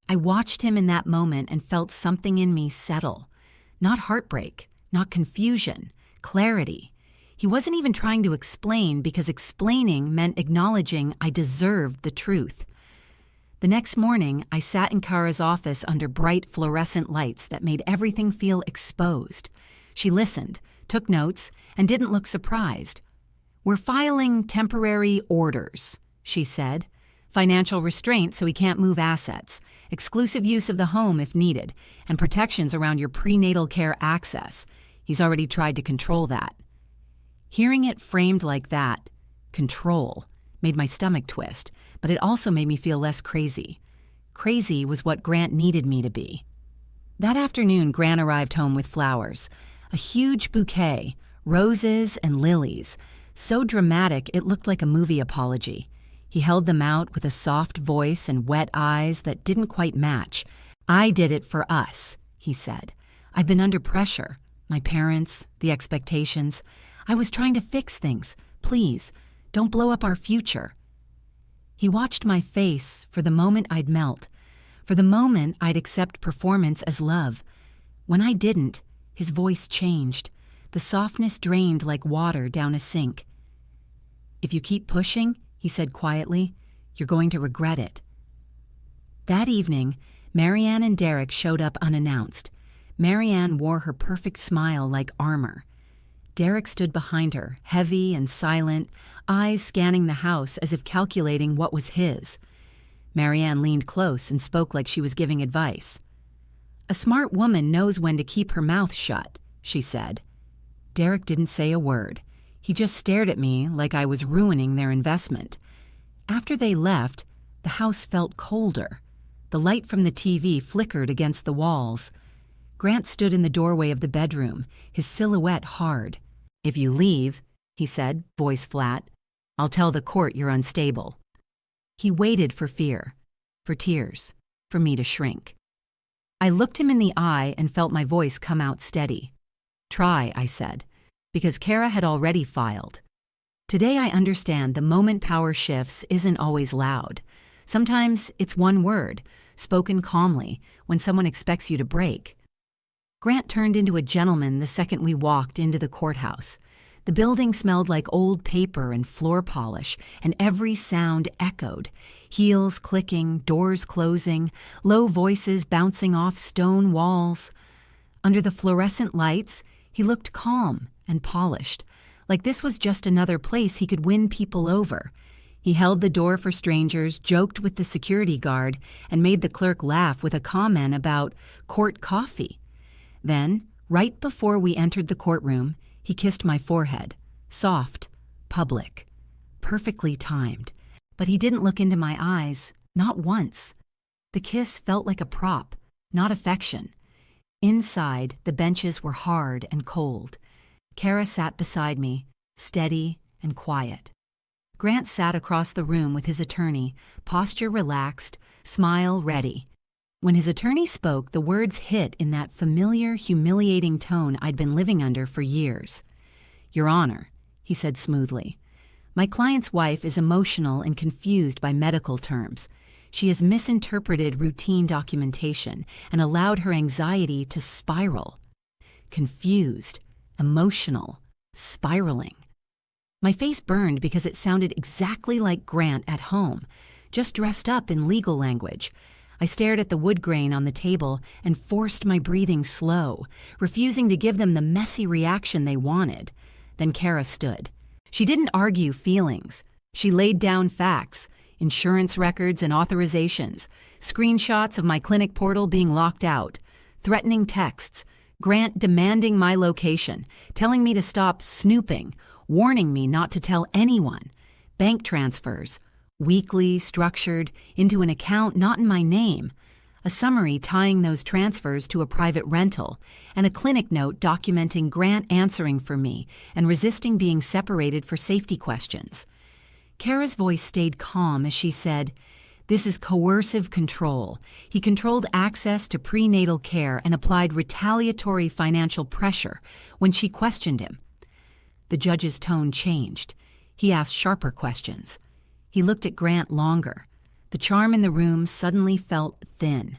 I watched him in that moment and felt something in me settle. Not heartbreak, not confusion, clarity. He wasn't even trying to explain because explaining meant acknowledging I deserved the truth. The next morning, I sat in Kara's office under bright fluorescent lights that made everything feel exposed. She listened, took notes, and didn't look surprised. "We're filing temporary orders," she said. "Financial restraint so he can't move assets, exclusive use of the home if needed, and protections around your prenatal care access. He's already tried to control that." Hearing it framed like that, control, made my stomach twist, but it also made me feel less crazy. Crazy was what Grant needed me to be. That afternoon, Grant arrived home with flowers. A huge bouquet, roses and lilies. So dramatic it looked like a movie apology. He held them out with a soft voice and wet eyes that didn't quite match. "I did it for us," he said. "I've been under pressure. My parents, the expectations. I was trying to fix things. Please, don't blow up our future." He watched my face. For the moment I'd melt. For the moment I'd accept performance as love. When I didn't, his voice changed. The softness drained like water down a sink. "If you keep pushing," he said quietly, "you're going to regret it." That evening, Marianne and Derek showed up unannounced. Marianne wore her perfect smile like armor. Derek stood behind her, heavy and silent, eyes scanning the house as if calculating what was his. Marianne leaned close and spoke like she was giving advice. "A smart woman knows when to keep her mouth shut," she said. Derek didn't say a word. He just stared at me like I was ruining their investment. After they left, the house felt colder. The light from the TV flickered against the walls. Grant stood in the doorway of the bedroom, his silhouette hard. "If you leave," he said, voice flat, "I'll tell the court you're unstable." He waited for fear, for tears, for me to shrink. I looked him in the eye and felt my voice come out steady. "Try," I said, because Kara had already filed. Today I understand the moment power shifts isn't always loud. Sometimes it's one word, spoken calmly, when someone expects you to break. Grant turned into a gentleman the second we walked into the courthouse. The building smelled like old paper and floor polish, and every sound echoed. Heels clicking, doors closing, low voices bouncing off stone walls. Under the fluorescent lights, he looked calm and polished, like this was just another place he could win people over. He held the door for strangers, joked with the security guard, and made the clerk laugh with a comment about court coffee. Then, right before we entered the courtroom, he kissed my forehead, soft, public, perfectly timed. But he didn't look into my eyes, not once. The kiss felt like a prop, not affection. Inside, the benches were hard and cold. Kara sat beside me, steady and quiet. Grant sat across the room with his attorney, posture relaxed, smile ready. When his attorney spoke, the words hit in that familiar, humiliating tone I'd been living under for years. "Your Honor," he said smoothly, "my client's wife is emotional and confused by medical terms. She has misinterpreted routine documentation and allowed her anxiety to spiral." Confused, emotional, spiraling. My face burned because it sounded exactly like Grant at home, just dressed up in legal language. I stared at the wood grain on the table and forced my breathing slow, refusing to give them the messy reaction they wanted. Then Kara stood. She didn't argue feelings. She laid down facts, insurance records and authorizations, screenshots of my clinic portal being locked out, threatening texts, Grant demanding my location, telling me to stop snooping, warning me not to tell anyone, bank transfers, weekly, structured, into an account not in my name, a summary tying those transfers to a private rental, and a clinic note documenting Grant answering for me and resisting being separated for safety questions. Kara's voice stayed calm as she said, "This is coercive control. He controlled access to prenatal care and applied retaliatory financial pressure when she questioned him." The judge's tone changed. He asked sharper questions. He looked at Grant longer. The charm in the room suddenly felt thin.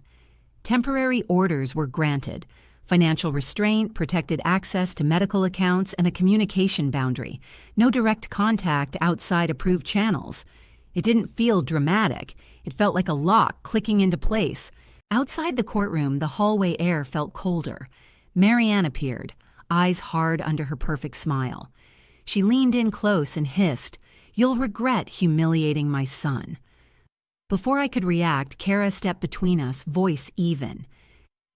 Temporary orders were granted. Financial restraint, protected access to medical accounts, and a communication boundary. No direct contact outside approved channels. It didn't feel dramatic. It felt like a lock clicking into place. Outside the courtroom, the hallway air felt colder. Marianne appeared, eyes hard under her perfect smile. She leaned in close and hissed, "You'll regret humiliating my son." Before I could react, Kara stepped between us, voice even.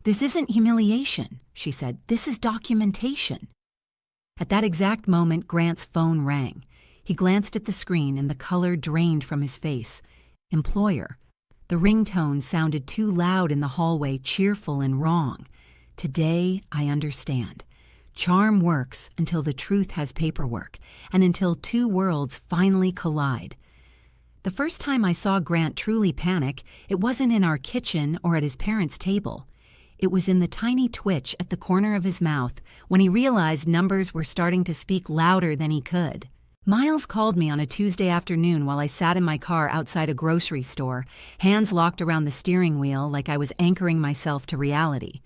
"This isn't humiliation," she said. "This is documentation." At that exact moment, Grant's phone rang. He glanced at the screen and the color drained from his face. Employer. The ringtone sounded too loud in the hallway, cheerful and wrong. Today, I understand. Charm works until the truth has paperwork, and until two worlds finally collide. The first time I saw Grant truly panic, it wasn't in our kitchen or at his parents' table. It was in the tiny twitch at the corner of his mouth when he realized numbers were starting to speak louder than he could. Miles called me on a Tuesday afternoon while I sat in my car outside a grocery store, hands locked around the steering wheel like I was anchoring myself to reality.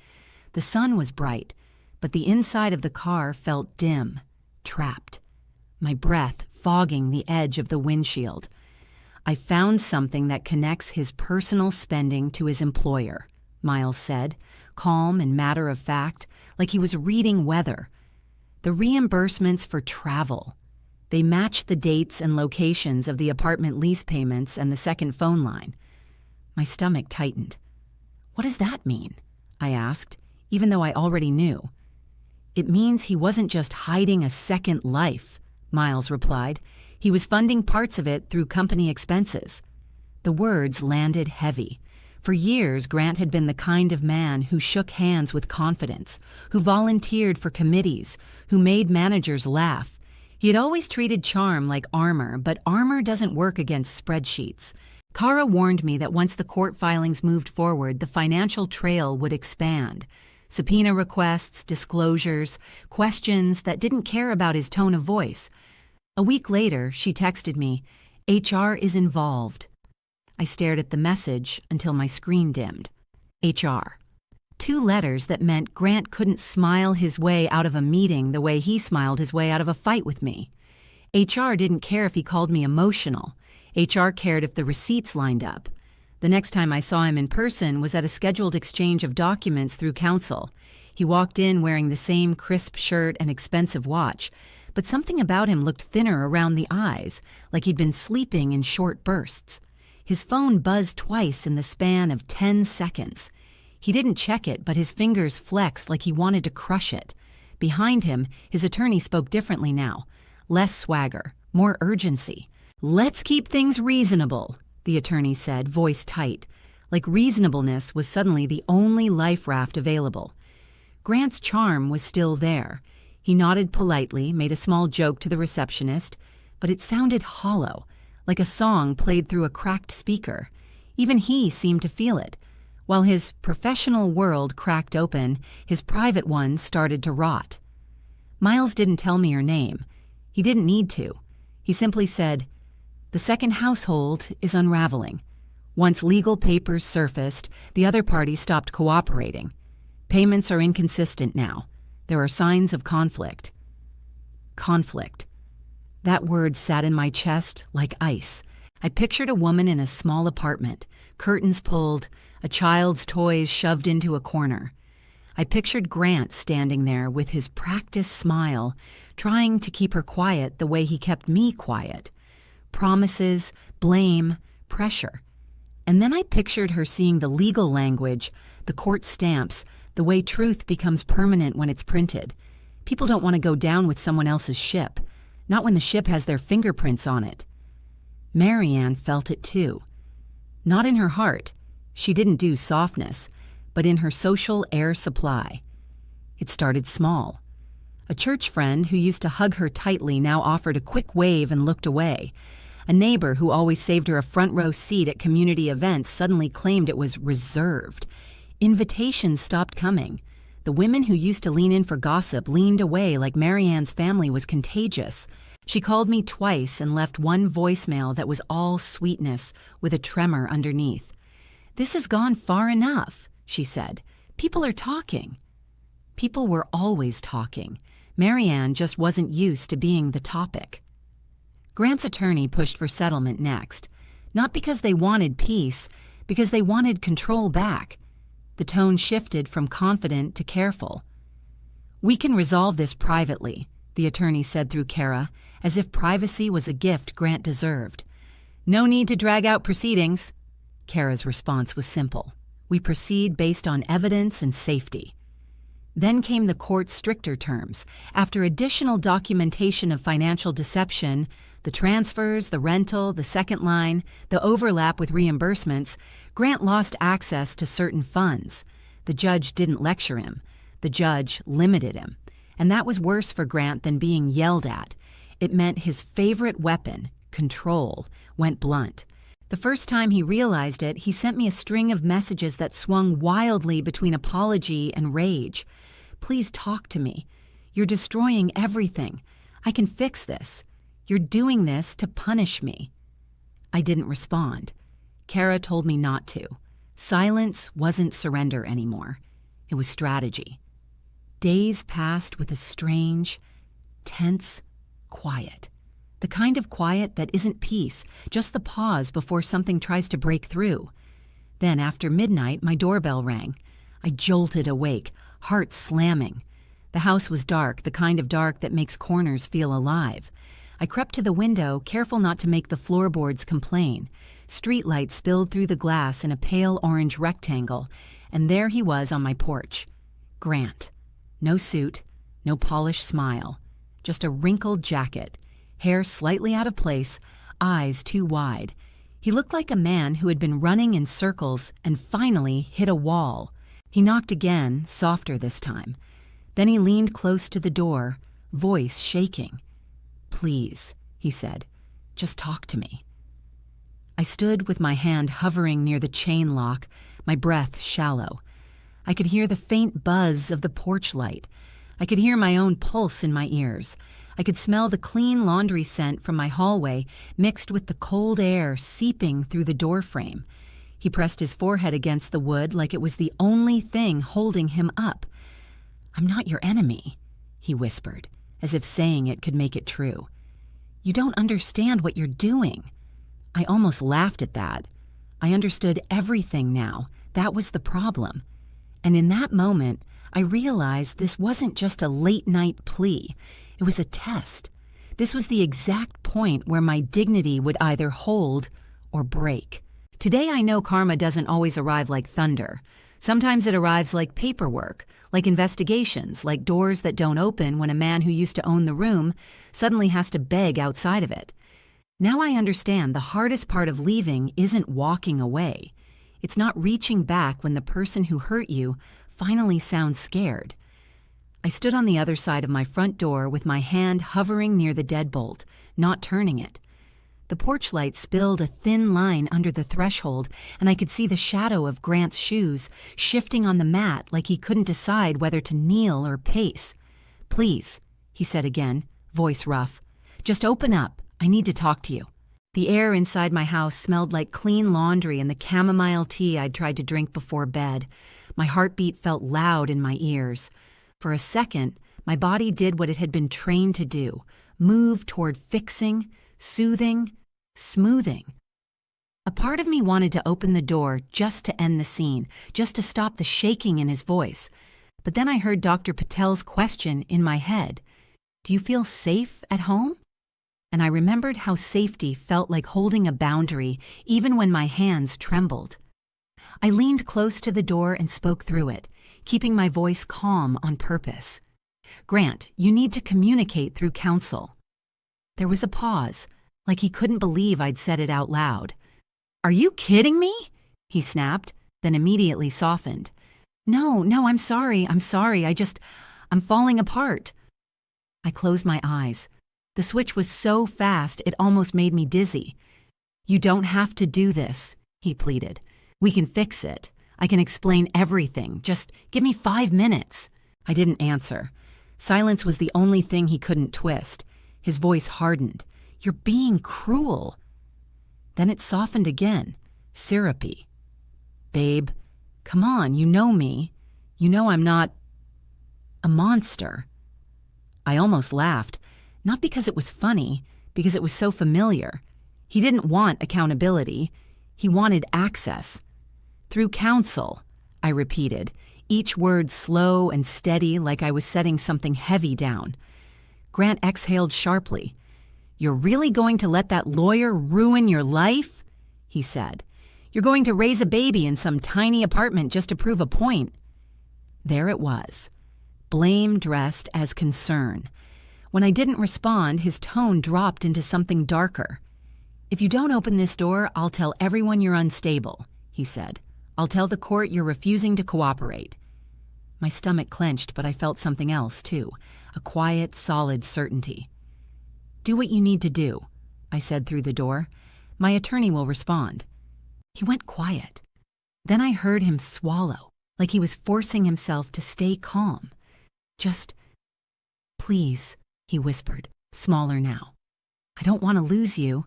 The sun was bright, but the inside of the car felt dim, trapped. My breath fogging the edge of the windshield. "I found something that connects his personal spending to his employer," Miles said, calm and matter-of-fact, like he was reading weather. The reimbursements for travel. They matched the dates and locations of the apartment lease payments and the second phone line. My stomach tightened. "What does that mean?" I asked, even though I already knew. "It means he wasn't just hiding a second life," Miles replied. "He was funding parts of it through company expenses." The words landed heavy. For years, Grant had been the kind of man who shook hands with confidence, who volunteered for committees, who made managers laugh. He had always treated charm like armor, but armor doesn't work against spreadsheets. Kara warned me that once the court filings moved forward, the financial trail would expand. Subpoena requests, disclosures, questions that didn't care about his tone of voice. A week later, she texted me, "HR is involved." I stared at the message until my screen dimmed. HR. 2 letters that meant Grant couldn't smile his way out of a meeting the way he smiled his way out of a fight with me. HR didn't care if he called me emotional. HR cared if the receipts lined up. The next time I saw him in person was at a scheduled exchange of documents through counsel. He walked in wearing the same crisp shirt and expensive watch, but something about him looked thinner around the eyes, like he'd been sleeping in short bursts. His phone buzzed twice in the span of 10 seconds. He didn't check it, but his fingers flexed like he wanted to crush it. Behind him, his attorney spoke differently now. Less swagger, more urgency. "Let's keep things reasonable," the attorney said, voice tight, like reasonableness was suddenly the only life raft available. Grant's charm was still there. He nodded politely, made a small joke to the receptionist, but it sounded hollow, like a song played through a cracked speaker. Even he seemed to feel it. While his professional world cracked open, his private one started to rot. Miles didn't tell me her name. He didn't need to. He simply said, "The second household is unraveling. Once legal papers surfaced, the other party stopped cooperating. Payments are inconsistent now. There are signs of conflict." Conflict. That word sat in my chest like ice. I pictured a woman in a small apartment, curtains pulled, a child's toys shoved into a corner. I pictured Grant standing there with his practiced smile, trying to keep her quiet the way he kept me quiet. Promises, blame, pressure. And then I pictured her seeing the legal language, the court stamps, the way truth becomes permanent when it's printed. People don't want to go down with someone else's ship, not when the ship has their fingerprints on it. Marianne felt it too. Not in her heart. She didn't do softness, but in her social air supply. It started small. A church friend who used to hug her tightly now offered a quick wave and looked away. A neighbor who always saved her a front row seat at community events suddenly claimed it was reserved. Invitations stopped coming. The women who used to lean in for gossip leaned away like Marianne's family was contagious. She called me twice and left one voicemail that was all sweetness with a tremor underneath. "This has gone far enough," she said. "People are talking." People were always talking. Marianne just wasn't used to being the topic. Grant's attorney pushed for settlement next, not because they wanted peace, because they wanted control back. The tone shifted from confident to careful. "We can resolve this privately," the attorney said through Kara, as if privacy was a gift Grant deserved. "No need to drag out proceedings." Kara's response was simple. "We proceed based on evidence and safety." Then came the court's stricter terms. After additional documentation of financial deception, the transfers, the rental, the second line, the overlap with reimbursements, Grant lost access to certain funds. The judge didn't lecture him. The judge limited him. And that was worse for Grant than being yelled at. It meant his favorite weapon, control, went blunt. The first time he realized it, he sent me a string of messages that swung wildly between apology and rage. "Please talk to me. You're destroying everything. I can fix this. You're doing this to punish me." I didn't respond. Kara told me not to. Silence wasn't surrender anymore. It was strategy. Days passed with a strange, tense quiet. The kind of quiet that isn't peace, just the pause before something tries to break through. Then, after midnight, my doorbell rang. I jolted awake, heart slamming. The house was dark, the kind of dark that makes corners feel alive. I crept to the window, careful not to make the floorboards complain. Streetlight spilled through the glass in a pale orange rectangle, and there he was on my porch. Grant. No suit, no polished smile. Just a wrinkled jacket, hair slightly out of place, eyes too wide. He looked like a man who had been running in circles and finally hit a wall. He knocked again, softer this time. Then he leaned close to the door, voice shaking. "Please," he said, "just talk to me." I stood with my hand hovering near the chain lock, my breath shallow. I could hear the faint buzz of the porch light. I could hear my own pulse in my ears. I could smell the clean laundry scent from my hallway mixed with the cold air seeping through the doorframe. He pressed his forehead against the wood like it was the only thing holding him up. "I'm not your enemy," he whispered, as if saying it could make it true. "You don't understand what you're doing." I almost laughed at that. I understood everything now. That was the problem. And in that moment, I realized this wasn't just a late-night plea. It was a test. This was the exact point where my dignity would either hold or break. Today I know karma doesn't always arrive like thunder. Sometimes it arrives like paperwork, like investigations, like doors that don't open when a man who used to own the room suddenly has to beg outside of it. Now I understand the hardest part of leaving isn't walking away. It's not reaching back when the person who hurt you finally sounds scared. I stood on the other side of my front door with my hand hovering near the deadbolt, not turning it. The porch light spilled a thin line under the threshold, and I could see the shadow of Grant's shoes shifting on the mat like he couldn't decide whether to kneel or pace. "Please," he said again, voice rough, "just open up. I need to talk to you." The air inside my house smelled like clean laundry and the chamomile tea I'd tried to drink before bed. My heartbeat felt loud in my ears. For a second, my body did what it had been trained to do, move toward fixing, soothing, smoothing. A part of me wanted to open the door just to end the scene, just to stop the shaking in his voice. But then I heard Dr. Patel's question in my head. "Do you feel safe at home?" And I remembered how safety felt like holding a boundary, even when my hands trembled. I leaned close to the door and spoke through it, keeping my voice calm on purpose. "Grant, you need to communicate through counsel." There was a pause, like he couldn't believe I'd said it out loud. "Are you kidding me?" he snapped, then immediately softened. No, I'm sorry, I'm falling apart." I closed my eyes. The switch was so fast it almost made me dizzy. "You don't have to do this," he pleaded. "We can fix it. I can explain everything. Just give me 5 minutes." I didn't answer. Silence was the only thing he couldn't twist. His voice hardened. "You're being cruel." Then it softened again, syrupy. "Babe, come on, you know me. You know I'm not a monster." I almost laughed, not because it was funny, because it was so familiar. He didn't want accountability. He wanted access. "Through counsel," I repeated, each word slow and steady like I was setting something heavy down. Grant exhaled sharply. "You're really going to let that lawyer ruin your life?" he said. "You're going to raise a baby in some tiny apartment just to prove a point." There it was. Blame dressed as concern. When I didn't respond, his tone dropped into something darker. "If you don't open this door, I'll tell everyone you're unstable," he said. "I'll tell the court you're refusing to cooperate." My stomach clenched, but I felt something else, too, a quiet, solid certainty. "Do what you need to do," I said through the door. "My attorney will respond." He went quiet. Then I heard him swallow, like he was forcing himself to stay calm. "Just, please," he whispered, smaller now. "I don't want to lose you."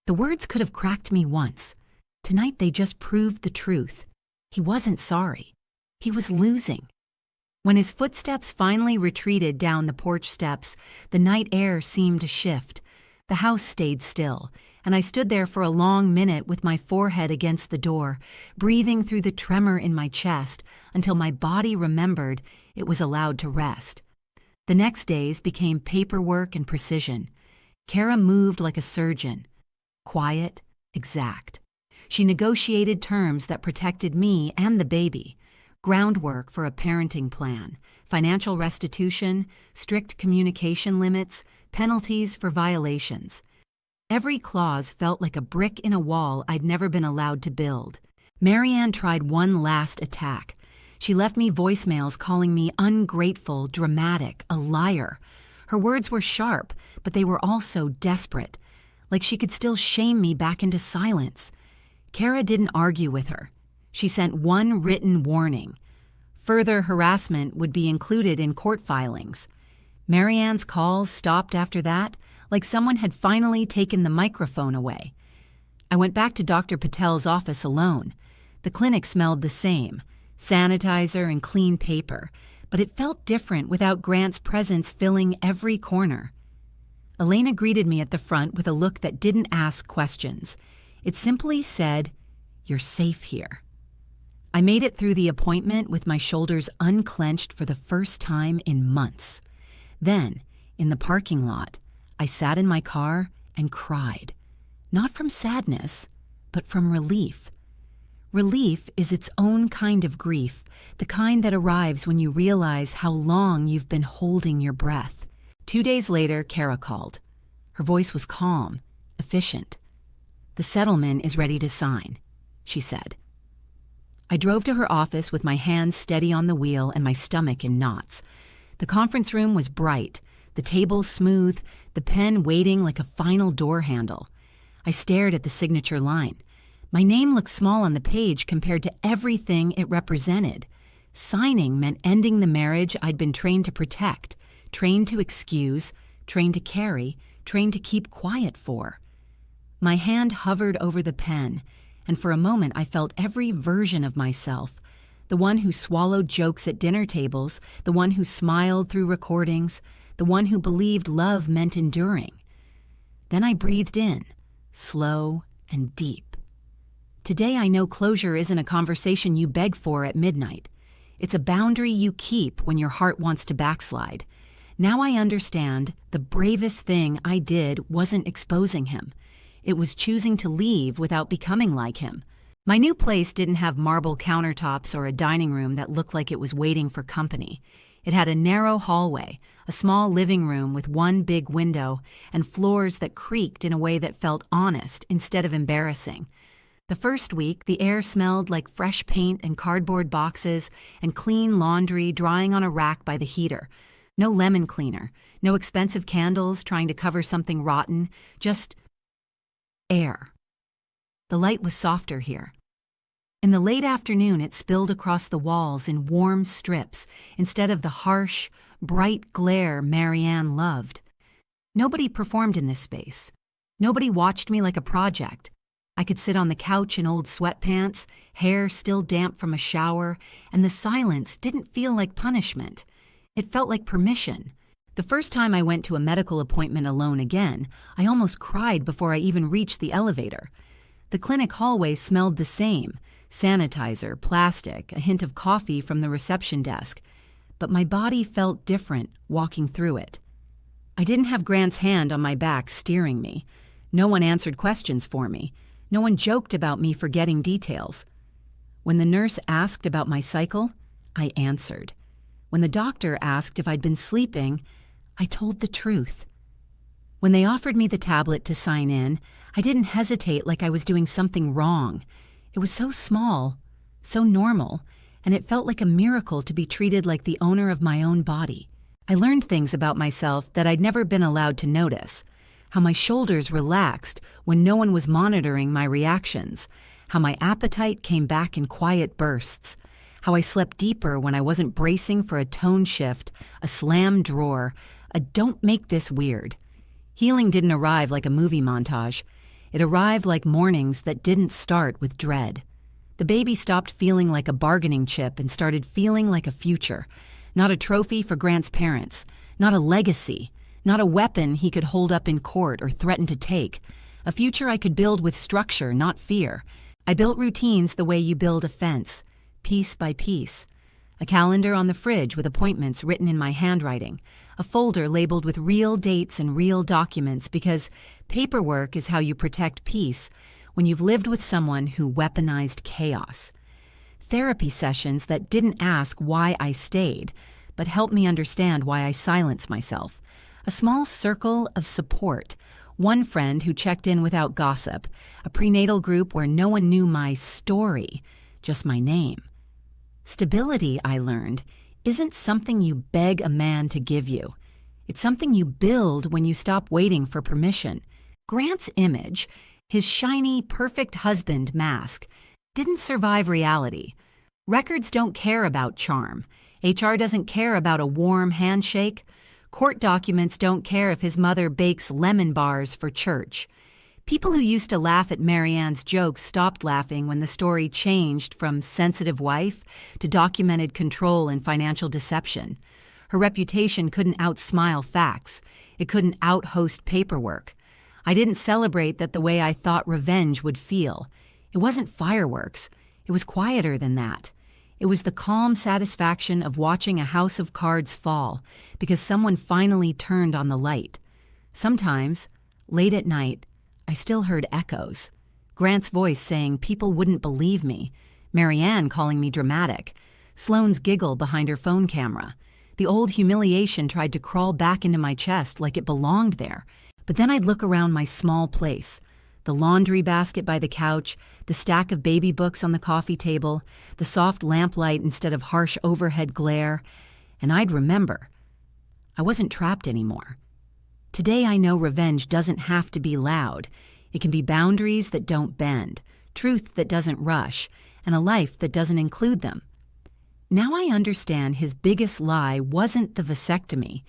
The words could have cracked me once. Tonight they just proved the truth. He wasn't sorry. He was losing. When his footsteps finally retreated down the porch steps, the night air seemed to shift. The house stayed still, and I stood there for a long minute with my forehead against the door, breathing through the tremor in my chest until my body remembered it was allowed to rest. The next days became paperwork and precision. Kara moved like a surgeon, quiet, exact. She negotiated terms that protected me and the baby, groundwork for a parenting plan, financial restitution, strict communication limits, penalties for violations. Every clause felt like a brick in a wall I'd never been allowed to build. Marianne tried one last attack. She left me voicemails calling me ungrateful, dramatic, a liar. Her words were sharp, but they were also desperate, like she could still shame me back into silence. Kara didn't argue with her. She sent one written warning. Further harassment would be included in court filings. Marianne's calls stopped after that, like someone had finally taken the microphone away. I went back to Dr. Patel's office alone. The clinic smelled the same, sanitizer and clean paper, but it felt different without Grant's presence filling every corner. Elena greeted me at the front with a look that didn't ask questions. It simply said, "You're safe here." I made it through the appointment with my shoulders unclenched for the first time in months. Then, in the parking lot, I sat in my car and cried. Not from sadness, but from relief. Relief is its own kind of grief, the kind that arrives when you realize how long you've been holding your breath. 2 days later, Kara called. Her voice was calm, efficient. "The settlement is ready to sign," she said. I drove to her office with my hands steady on the wheel and my stomach in knots. The conference room was bright, the table smooth, the pen waiting like a final door handle. I stared at the signature line. My name looked small on the page compared to everything it represented. Signing meant ending the marriage I'd been trained to protect, trained to excuse, trained to carry, trained to keep quiet for. My hand hovered over the pen, and for a moment I felt every version of myself, the one who swallowed jokes at dinner tables, the one who smiled through recordings, the one who believed love meant enduring. Then I breathed in, slow and deep. Today I know closure isn't a conversation you beg for at midnight. It's a boundary you keep when your heart wants to backslide. Now I understand the bravest thing I did wasn't exposing him. It was choosing to leave without becoming like him. My new place didn't have marble countertops or a dining room that looked like it was waiting for company. It had a narrow hallway, a small living room with one big window, and floors that creaked in a way that felt honest instead of embarrassing. The first week, the air smelled like fresh paint and cardboard boxes and clean laundry drying on a rack by the heater. No lemon cleaner, no expensive candles trying to cover something rotten, just air. The light was softer here. In the late afternoon, it spilled across the walls in warm strips instead of the harsh, bright glare Marianne loved. Nobody performed in this space. Nobody watched me like a project. I could sit on the couch in old sweatpants, hair still damp from a shower, and the silence didn't feel like punishment. It felt like permission. The first time I went to a medical appointment alone again, I almost cried before I even reached the elevator. The clinic hallway smelled the same, sanitizer, plastic, a hint of coffee from the reception desk. But my body felt different walking through it. I didn't have Grant's hand on my back steering me. No one answered questions for me. No one joked about me forgetting details. When the nurse asked about my cycle, I answered. When the doctor asked if I'd been sleeping, I told the truth. When they offered me the tablet to sign in, I didn't hesitate like I was doing something wrong. It was so small, so normal, and it felt like a miracle to be treated like the owner of my own body. I learned things about myself that I'd never been allowed to notice. How my shoulders relaxed when no one was monitoring my reactions. How my appetite came back in quiet bursts. How I slept deeper when I wasn't bracing for a tone shift, a slammed drawer, a "don't make this weird." Healing didn't arrive like a movie montage. It arrived like mornings that didn't start with dread. The baby stopped feeling like a bargaining chip and started feeling like a future. Not a trophy for Grant's parents. Not a legacy. Not a weapon he could hold up in court or threaten to take. a future I could build with structure, not fear. I built routines the way you build a fence, piece by piece. A calendar on the fridge with appointments written in my handwriting, a folder labeled with real dates and real documents, because paperwork is how you protect peace when you've lived with someone who weaponized chaos. Therapy sessions that didn't ask why I stayed, but helped me understand why I silenced myself. A small circle of support, one friend who checked in without gossip, a prenatal group where no one knew my story, just my name. Stability, I learned, isn't something you beg a man to give you. It's something you build when you stop waiting for permission. Grant's image, his shiny, perfect husband mask, didn't survive reality. Records don't care about charm. HR doesn't care about a warm handshake. Court documents don't care if his mother bakes lemon bars for church. People who used to laugh at Marianne's jokes stopped laughing when the story changed from sensitive wife to documented control and financial deception. Her reputation couldn't outsmile facts. It couldn't out-host paperwork. I didn't celebrate that the way I thought revenge would feel. It wasn't fireworks. It was quieter than that. It was the calm satisfaction of watching a house of cards fall because someone finally turned on the light. Sometimes, late at night, I still heard echoes. Grant's voice saying people wouldn't believe me. Marianne calling me dramatic. Sloane's giggle behind her phone camera. The old humiliation tried to crawl back into my chest like it belonged there. But then I'd look around my small place. The laundry basket by the couch, the stack of baby books on the coffee table, the soft lamplight instead of harsh overhead glare, and I'd remember. I wasn't trapped anymore. Today I know revenge doesn't have to be loud. It can be boundaries that don't bend, truth that doesn't rush, and a life that doesn't include them. Now I understand his biggest lie wasn't the vasectomy.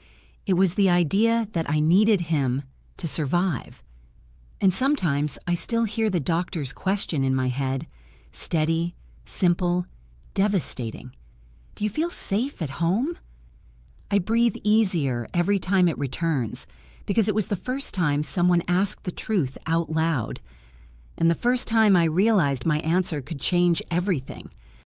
It was the idea that I needed him to survive. And sometimes I still hear the doctor's question in my head, steady, simple, devastating. Do you feel safe at home? I breathe easier every time it returns, because it was the first time someone asked the truth out loud, and the first time I realized my answer could change everything.